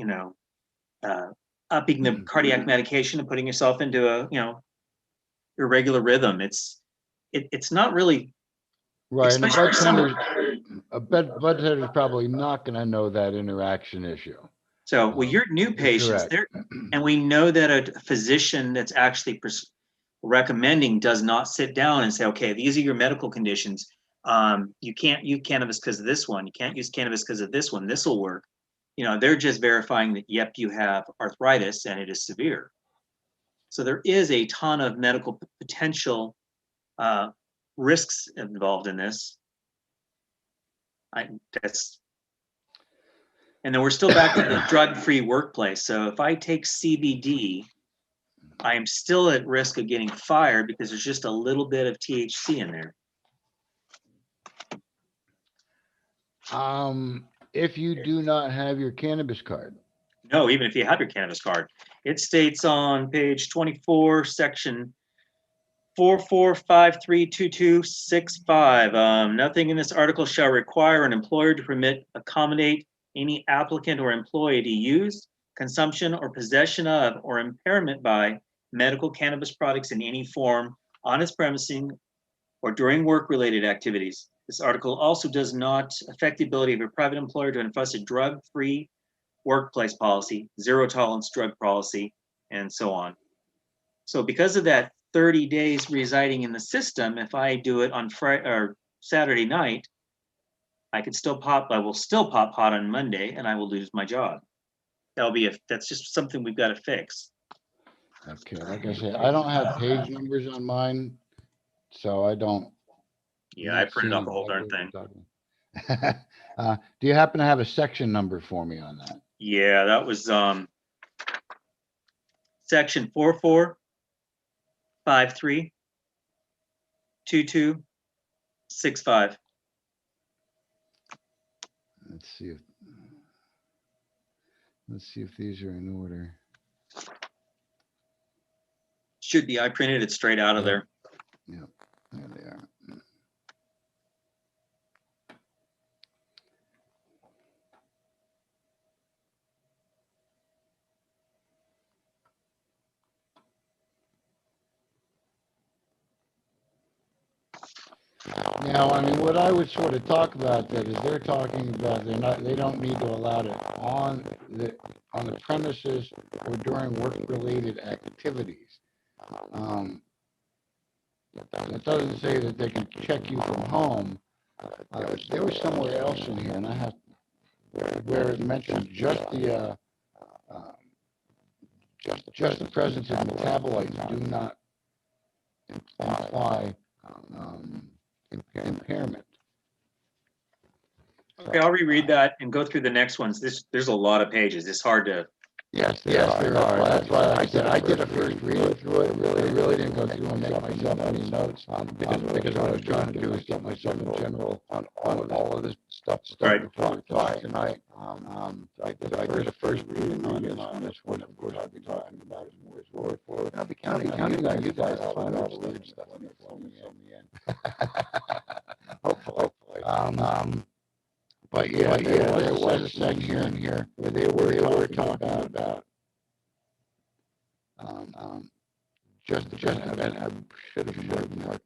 B: upping the cardiac medication and putting yourself into a, irregular rhythm. It's not really
A: Right, and
B: especially
A: a bud tender is probably not going to know that interaction issue.
B: So, well, your new
A: You're
B: patients
A: correct.
B: there, and we know that a physician that's actually recommending does not sit down and say, okay, these are your medical conditions. You can't use cannabis because of this one. You can't use cannabis because of this one. This will work. They're just verifying that, yep, you have arthritis and it is severe. So there is a ton of medical potential risks involved in this. And then we're still back to the drug-free workplace. So if I take CBD I am still at risk of getting fired because there's just a little bit of THC in there.
A: If you do not have your cannabis card.
B: No, even if you have your cannabis card. It states on page 24, section 44532265. Nothing in this article shall require an employer to permit, accommodate any applicant or employee to use, consumption, or possession of, or impairment by medical cannabis products in any form on its premises or during work-related activities. This article also does not affect the ability of a private employer to enforce a drug-free workplace policy, zero tolerance drug policy, and so on. So because of that 30 days residing in the system, if I do it on Friday or Saturday night, I will still pop pot on Monday and I will lose my job. That's just something we've got to fix.
A: Okay, like I said, I don't have page numbers on mine, so I don't.
B: Yeah, I printed off the whole darn thing.
A: Do you happen to have a section number for me on that?
B: Yeah, that was section 44532265.
A: Let's see if these are in order.
B: Should be. I printed it straight out of there.
A: Yep, there they are. Now, I mean, what I would sort of talk about that is they're talking about they don't need to allow it on the premises or during work-related activities. It doesn't say that they can check you from home. There was somewhere else in here, and I have where it mentioned just the presence of metabolites do not imply impairment.
B: Okay, I'll reread that and go through the next ones. There's a lot of pages. It's hard to.
A: Yes, there are. That's why I said I did a first read through it. Really didn't go through and make myself any notes because what I was trying to do is get myself in general on all of this stuff
B: Right.
A: before tonight. I did the first reading on this one. Of course, I'll be talking about it more as word for it. I'll be counting on you guys to find all the weird stuff in the end. Hopefully. But yeah, there was a section here where they were talking about just I should have marked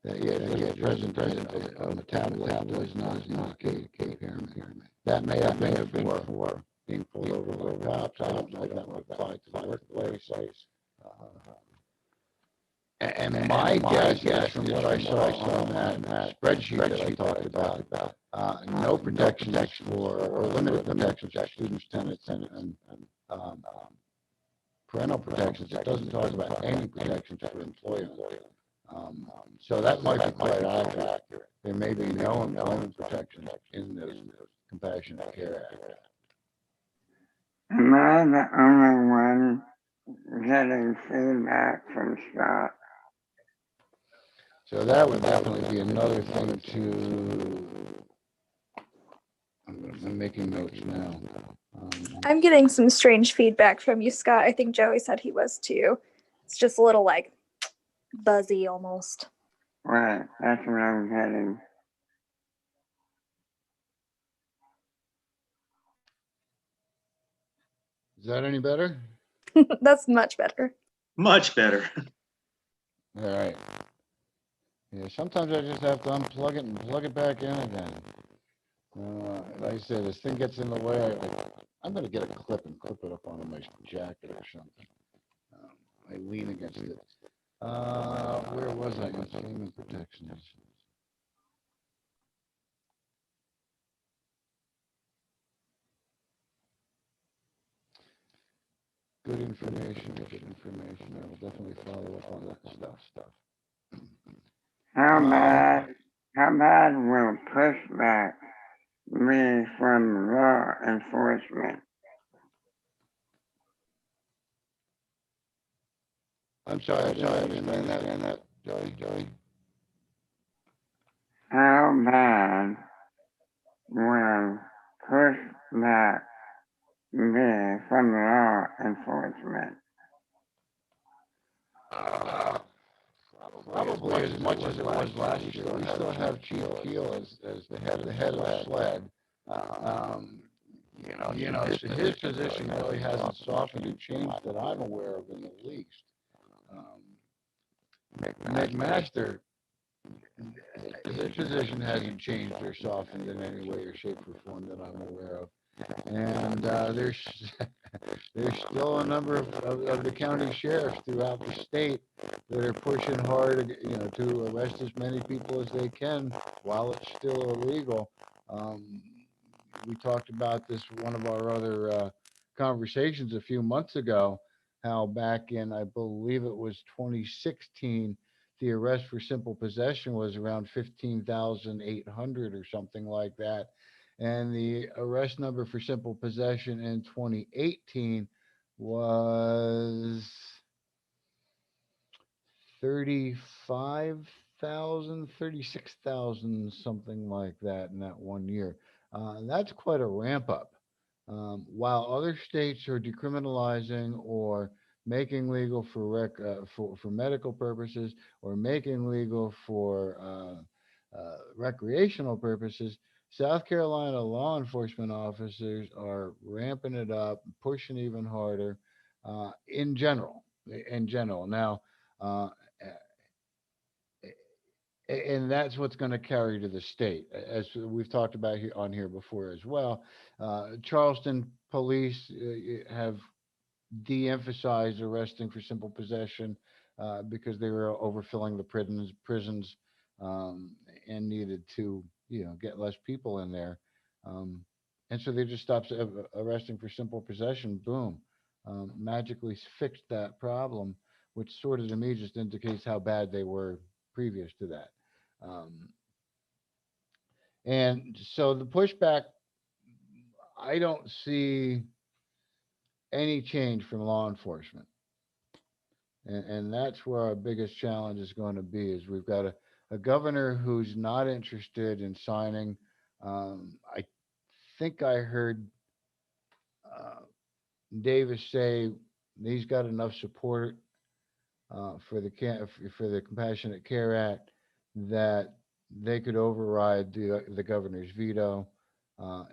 A: that present metabolism is not impairment. That may have been for being pulled over by cops. I don't know if that would apply to the workplace. And my guess from what I saw on that spreadsheet that I talked about, no protections for, or limited protections for students, tenants, and parental protections. It doesn't talk about any protections for employment. So that might be quite accurate. There may be no employment protection in the Compassionate Care Act.
C: Am I the only one getting feedback from Scott?
A: So that would definitely be another thing to. I'm making notes now.
D: I'm getting some strange feedback from you, Scott. I think Joey said he was too. It's just a little like buzzy almost.
C: Right, that's what I'm getting.
A: Is that any better?
D: That's much better.
B: Much better.
A: All right. Yeah, sometimes I just have to unplug it and plug it back in again. Like I said, this thing gets in the way. I'm going to get a clip and clip it up onto my jacket or something. I lean against it. Where was I? Employment protections. Good information. I will definitely follow up on that stuff.
C: How bad will pushback be from law enforcement?
A: I'm sorry, I didn't understand that, Joey.
C: How bad will pushback be from law enforcement?
A: Uh, Probably as much as it was last year. We still have Chief Keel as the head of SLED. Um, his position really hasn't softened or changed that I'm aware of in the least. Um, McMaster, his position hasn't changed or softened in any way or shape or form that I'm aware of. And there's there's still a number of the county sheriffs throughout the state that are pushing hard, to arrest as many people as they can while it's still illegal. Um, we talked about this one of our other conversations a few months ago, how back in, I believe it was 2016, the arrest for simple possession was around 15,800 or something like that. And the arrest number for simple possession in 2018 was 35,000, 36,000, something like that in that one year. That's quite a ramp up. While other states are decriminalizing or making legal for medical purposes or making legal for recreational purposes, South Carolina law enforcement officers are ramping it up, pushing even harder in general. In general, now, uh, and that's what's going to carry to the state, as we've talked about here on here before as well. Charleston police have de-emphasized arresting for simple possession because they were overfilling the prisons and needed to, get less people in there. Um, and so they just stopped arresting for simple possession. Boom, magically fixed that problem, which sort of to me just indicates how bad they were previous to that. Um, and so the pushback, I don't see any change from law enforcement. And that's where our biggest challenge is going to be is we've got a governor who's not interested in signing. I think I heard uh, Davis say he's got enough support for the Compassionate Care Act that they could override the governor's veto.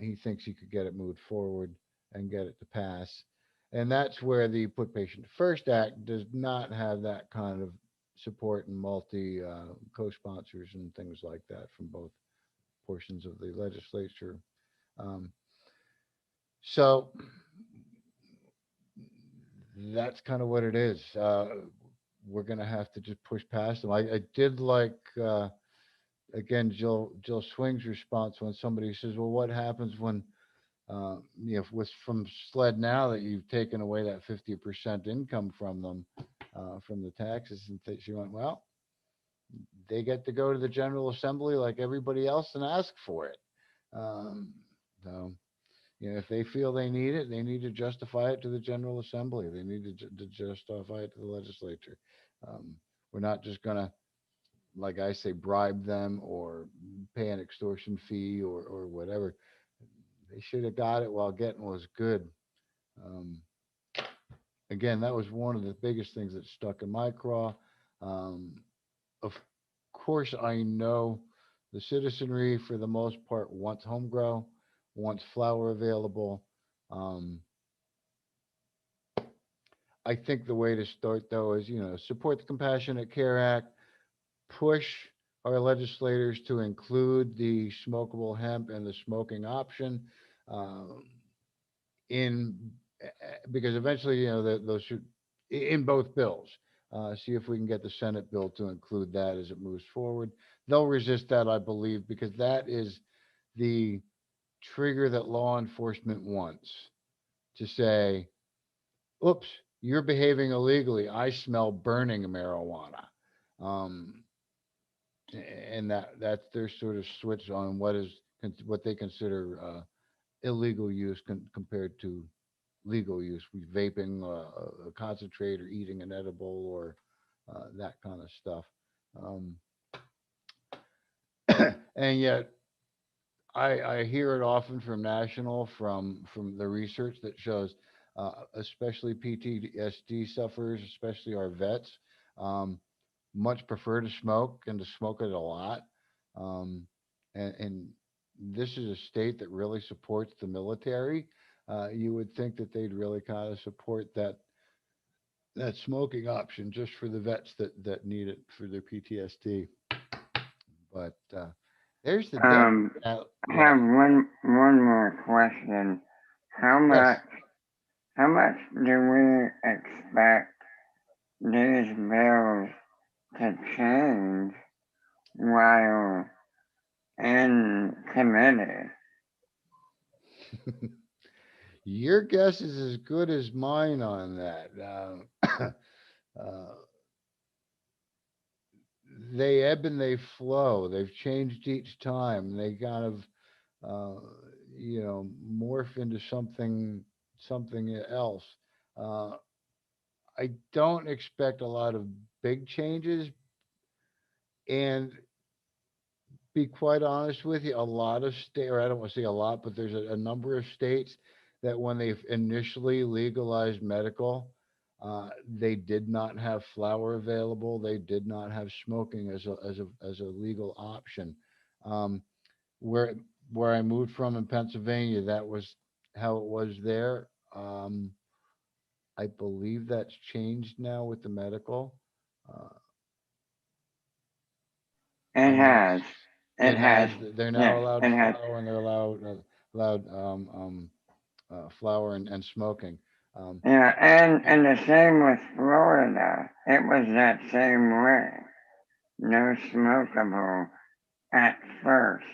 A: He thinks he could get it moved forward and get it to pass, and that's where the Put Patient First Act does not have that kind of support and multi co-sponsors and things like that from both portions of the legislature. Um, so that's kind of what it is. We're going to have to just push past them. I did like again Jill Swing's response when somebody says, "Well, what happens when with from SLED now that you've taken away that 50% income from them from the taxes?" And she went, "Well, they get to go to the General Assembly like everybody else and ask for it. Um, so." If they feel they need it, they need to justify it to the General Assembly. They need to justify it to the legislature. Um, we're not just going to, like I say, bribe them or pay an extortion fee or whatever. They should have got it while getting was good. Um, again, that was one of the biggest things that stuck in my craw. Um, of course, I know the citizenry, for the most part, wants home grow, wants flower available. Um, I think the way to start, though, is support the Compassionate Care Act, push our legislators to include the smokable hemp and the smoking option um, in because eventually, those should in both bills. See if we can get the Senate bill to include that as it moves forward. They'll resist that, I believe, because that is the trigger that law enforcement wants to say, oops, you're behaving illegally. I smell burning marijuana. Um, and that's their sort of switch on what they consider illegal use compared to legal use, vaping a concentrate or eating an edible or that kind of stuff. Um, and yet, I hear it often from national, from the research that shows, especially PTSD sufferers, especially our vets, um, much prefer to smoke and to smoke it a lot. Um, and this is a state that really supports the military. You would think that they'd really kind of support that smoking option just for the vets that need it for their PTSD. But there's the debt.
C: I
A: Yeah.
C: have one more question. How
A: Yes.
C: much how much do we expect these bills to change while in committee?
A: Your guess is as good as mine on that. Uh, they ebb and they flow. They've changed each time. They kind of, uh, morph into something else. Uh, I don't expect a lot of big changes, and be quite honest with you, a lot of state, or I don't want to say a lot, but there's a number of states that when they initially legalized medical, they did not have flower available. They did not have smoking as a legal option. Um, where where I moved from in Pennsylvania, that was how it was there. I believe that's changed now with the medical. Uh,
C: It
A: I'm not.
C: has. It
A: It
C: has.
A: has. They're now
C: Yes,
A: allowed
C: it has.
A: flower, and they're allowed flower and smoking. Um,
C: Yeah, and the same with Florida. It was that same way. No smokable at first,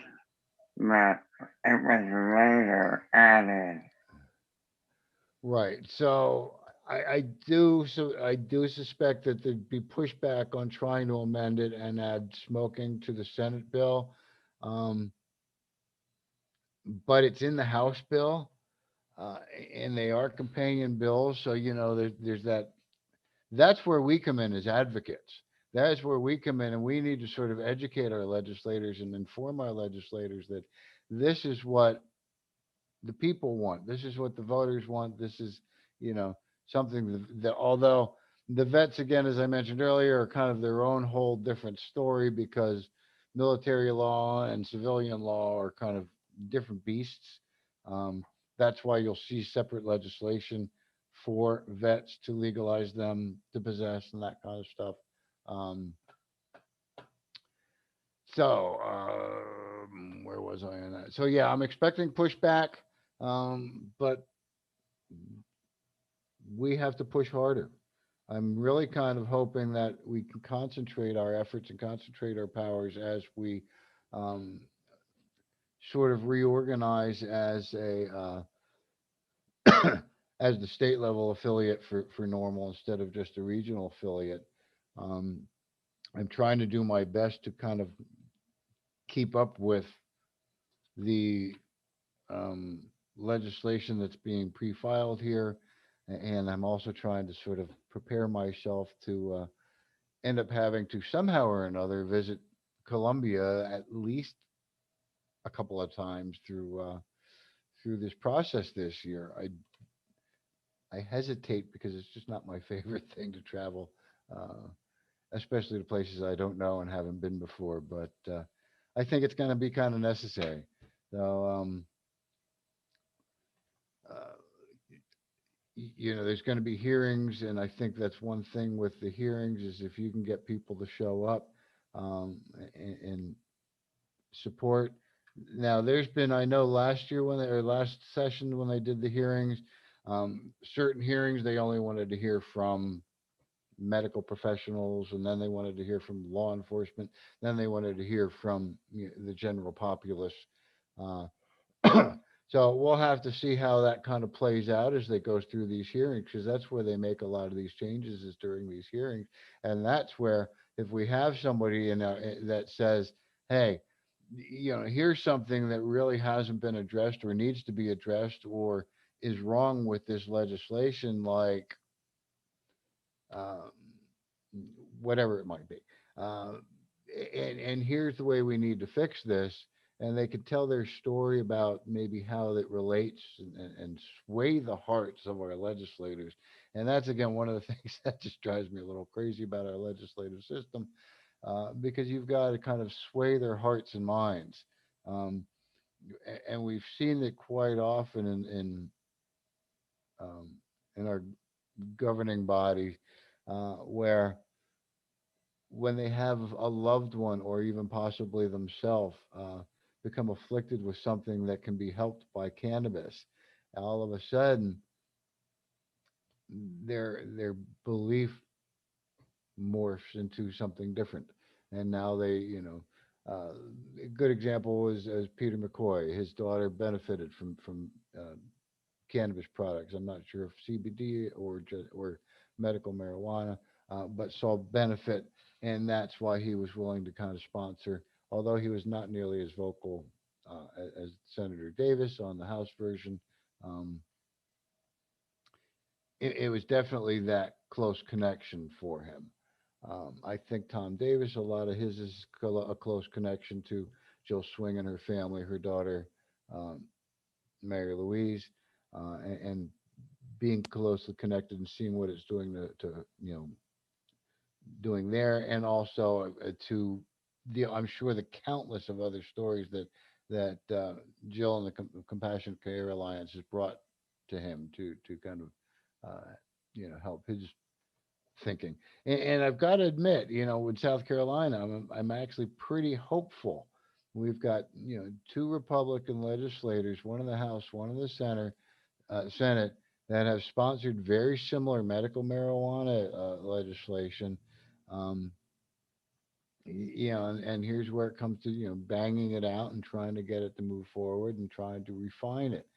C: but it was later added.
A: right. So I do suspect that there'd be pushback on trying to amend it and add smoking to the Senate bill. Um, but it's in the House bill, uh, and they are companion bills. So there's that. That's where we come in as advocates. That's where we come in, and we need to sort of educate our legislators and inform our legislators that this is what the people want. This is what the voters want. This is, you know, something that although the vets, again, as I mentioned earlier, are kind of their own whole different story because military law and civilian law are kind of different beasts. Um, that's why you'll see separate legislation for vets to legalize them to possess and that kind of stuff. Um, where was I on that? So yeah, I'm expecting pushback, but we have to push harder. I'm really kind of hoping that we can concentrate our efforts and concentrate our powers as we um, sort of reorganize as as the state level affiliate for NORML instead of just a regional affiliate. Um, I'm trying to do my best to kind of keep up with the um, legislation that's being pre-filed here, and I'm also trying to sort of prepare myself to end up having to somehow or another visit Colombia at least a couple of times through this process this year. I hesitate because it's just not my favorite thing to travel, uh, especially to places I don't know and haven't been before. But I think it's going to be kind of necessary. So uh, there's going to be hearings, and I think that's one thing with the hearings is if you can get people to show up and support. Now, there's been, I know last year or last session when they did the hearings, certain hearings they only wanted to hear from medical professionals, and then they wanted to hear from law enforcement, then they wanted to hear from the general populace. Uh, so we'll have to see how that kind of plays out as they go through these hearings, because that's where they make a lot of these changes is during these hearings, and that's where if we have somebody that says, "Hey, here's something that really hasn't been addressed or needs to be addressed, or is wrong with this legislation, like um, whatever it might be. Uh, and here's the way we need to fix this. And they could tell their story about maybe how it relates and sway the hearts of our legislators. And that's, again, one of the things that just drives me a little crazy about our legislative system, because you've got to kind of sway their hearts and minds. Um, and we've seen it quite often um, in our governing body, where when they have a loved one or even possibly themselves become afflicted with something that can be helped by cannabis, all of a sudden their belief morphs into something different, and now they, a good example was as Peter McCoy. His daughter benefited from cannabis products. I'm not sure if CBD or medical marijuana, but saw benefit, and that's why he was willing to kind of sponsor. Although he was not nearly as vocal as Senator Davis on the House version, um, it was definitely that close connection for him. I think Tom Davis, a lot of his is a close connection to Jill Swing and her family, her daughter, um, Mary Louise, and being closely connected and seeing what it's doing to doing there, and also to the, I'm sure, the countless of other stories that Jill and the Compassionate Care Alliance has brought to him to kind of help his thinking. And I've got to admit, with South Carolina, I'm actually pretty hopeful. We've got two Republican legislators, one in the House, one in the Senate, that have sponsored very similar medical marijuana legislation. Um, and here's where it comes to banging it out and trying to get it to move forward and trying to refine it.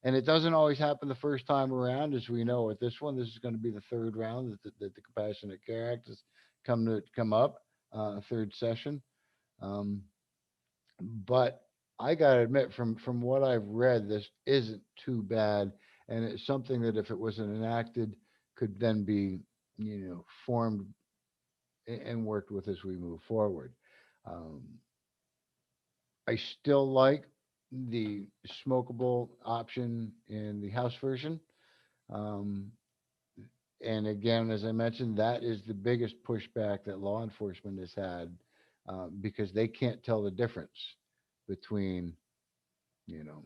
A: And it doesn't always happen the first time around, as we know. With this one, this is going to be the third round that the Compassionate Care Act has come up, third session. Um, but I got to admit, from what I've read, this isn't too bad, and it's something that, if it wasn't enacted, could then be formed and worked with as we move forward. Um, I still like the smokable option in the House version. Um, and again, as I mentioned, that is the biggest pushback that law enforcement has had, because they can't tell the difference between, you know,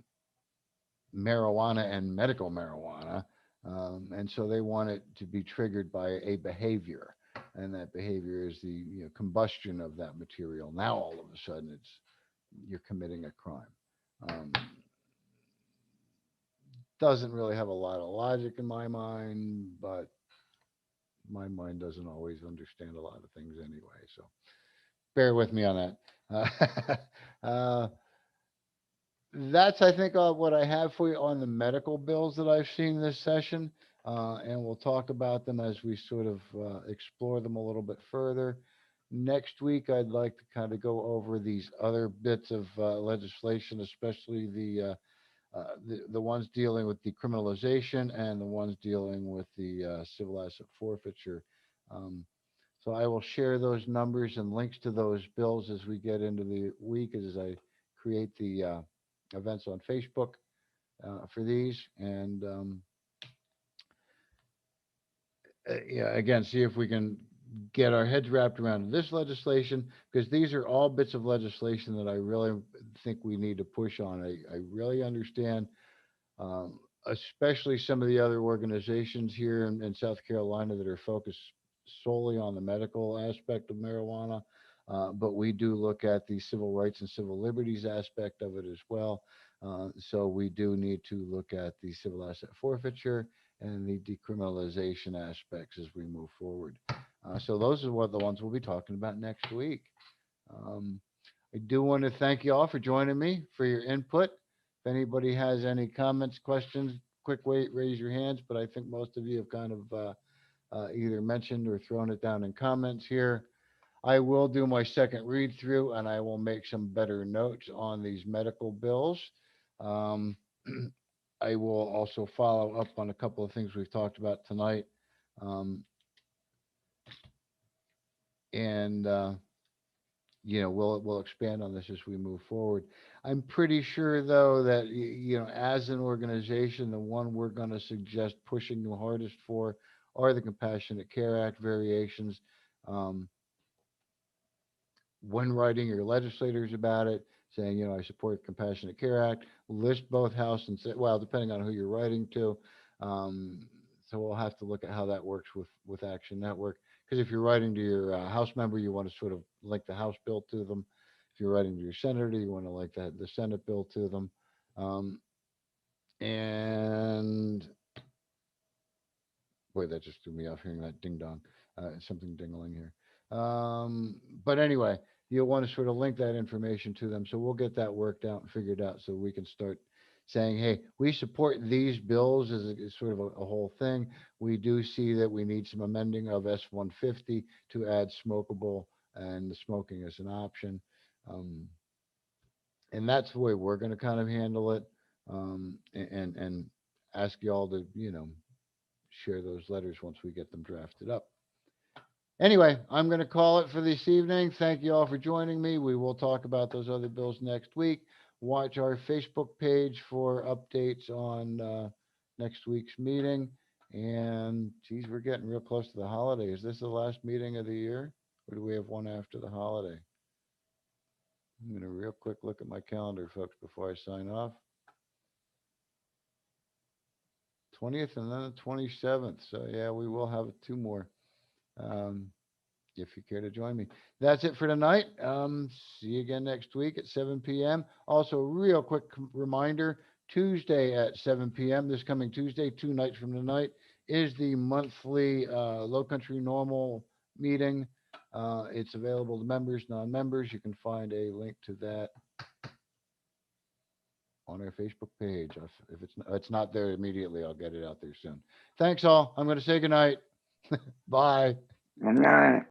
A: marijuana and medical marijuana. And so they want it to be triggered by a behavior. And that behavior is the combustion of that material. Now all of a sudden you're committing a crime. Um, doesn't really have a lot of logic in my mind, but my mind doesn't always understand a lot of things anyway. So bear with me on that. That's, I think, what I have for you on the medical bills that I've seen this session. And we'll talk about them as we sort of explore them a little bit further. Next week, I'd like to kind of go over these other bits of legislation, especially the ones dealing with decriminalization and the ones dealing with the civil asset forfeiture. Um, so I will share those numbers and links to those bills as we get into the week, as I create the events on Facebook for these. And yeah, again, see if we can get our heads wrapped around this legislation, because these are all bits of legislation that I really think we need to push on. I really understand, especially some of the other organizations here in South Carolina that are focused solely on the medical aspect of marijuana. But we do look at the civil rights and civil liberties aspect of it as well. So we do need to look at the civil asset forfeiture and the decriminalization aspects as we move forward. So those are what the ones we'll be talking about next week. Um, I do want to thank you all for joining me, for your input. If anybody has any comments, questions, quick wait, raise your hands. But I think most of you have kind of either mentioned or thrown it down in comments here. I will do my second read through, and I will make some better notes on these medical bills. Um, I will also follow up on a couple of things we've talked about tonight. And we'll expand on this as we move forward. I'm pretty sure though that as an organization, the one we're going to suggest pushing the hardest for are the Compassionate Care Act variations. When writing your legislators about it, saying, I support Compassionate Care Act, list both House and Senate, well, depending on who you're writing to. So we'll have to look at how that works with Action Network. Because if you're writing to your House member, you want to sort of link the House bill to them. If you're writing to your senator, you want to link the Senate bill to them. And boy, that just threw me off hearing that ding dong, something dingling here. But anyway, you'll want to sort of link that information to them. So we'll get that worked out and figured out so we can start saying, hey, we support these bills as sort of a whole thing. We do see that we need some amending of S-150 to add smokable and the smoking as an option. And that's the way we're going to kind of handle it, and ask y'all to, share those letters once we get them drafted up. Anyway, I'm going to call it for this evening. Thank you all for joining me. We will talk about those other bills next week. Watch our Facebook page for updates on next week's meeting. And geez, we're getting real close to the holiday. Is this the last meeting of the year, or do we have one after the holiday? I'm going to real quick look at my calendar, folks, before I sign off. 20th and then the 27th. So yeah, we will have 2 more. If you care to join me. That's it for tonight. See you again next week at 7 p.m. Also, real quick reminder, Tuesday at 7 p.m., this coming Tuesday, 2 nights from tonight, is the monthly Lowcountry NORML meeting. It's available to members, non-members. You can find a link to that on our Facebook page. If it's not there immediately, I'll get it out there soon. Thanks all. I'm going to say goodnight. Bye.
C: Good night.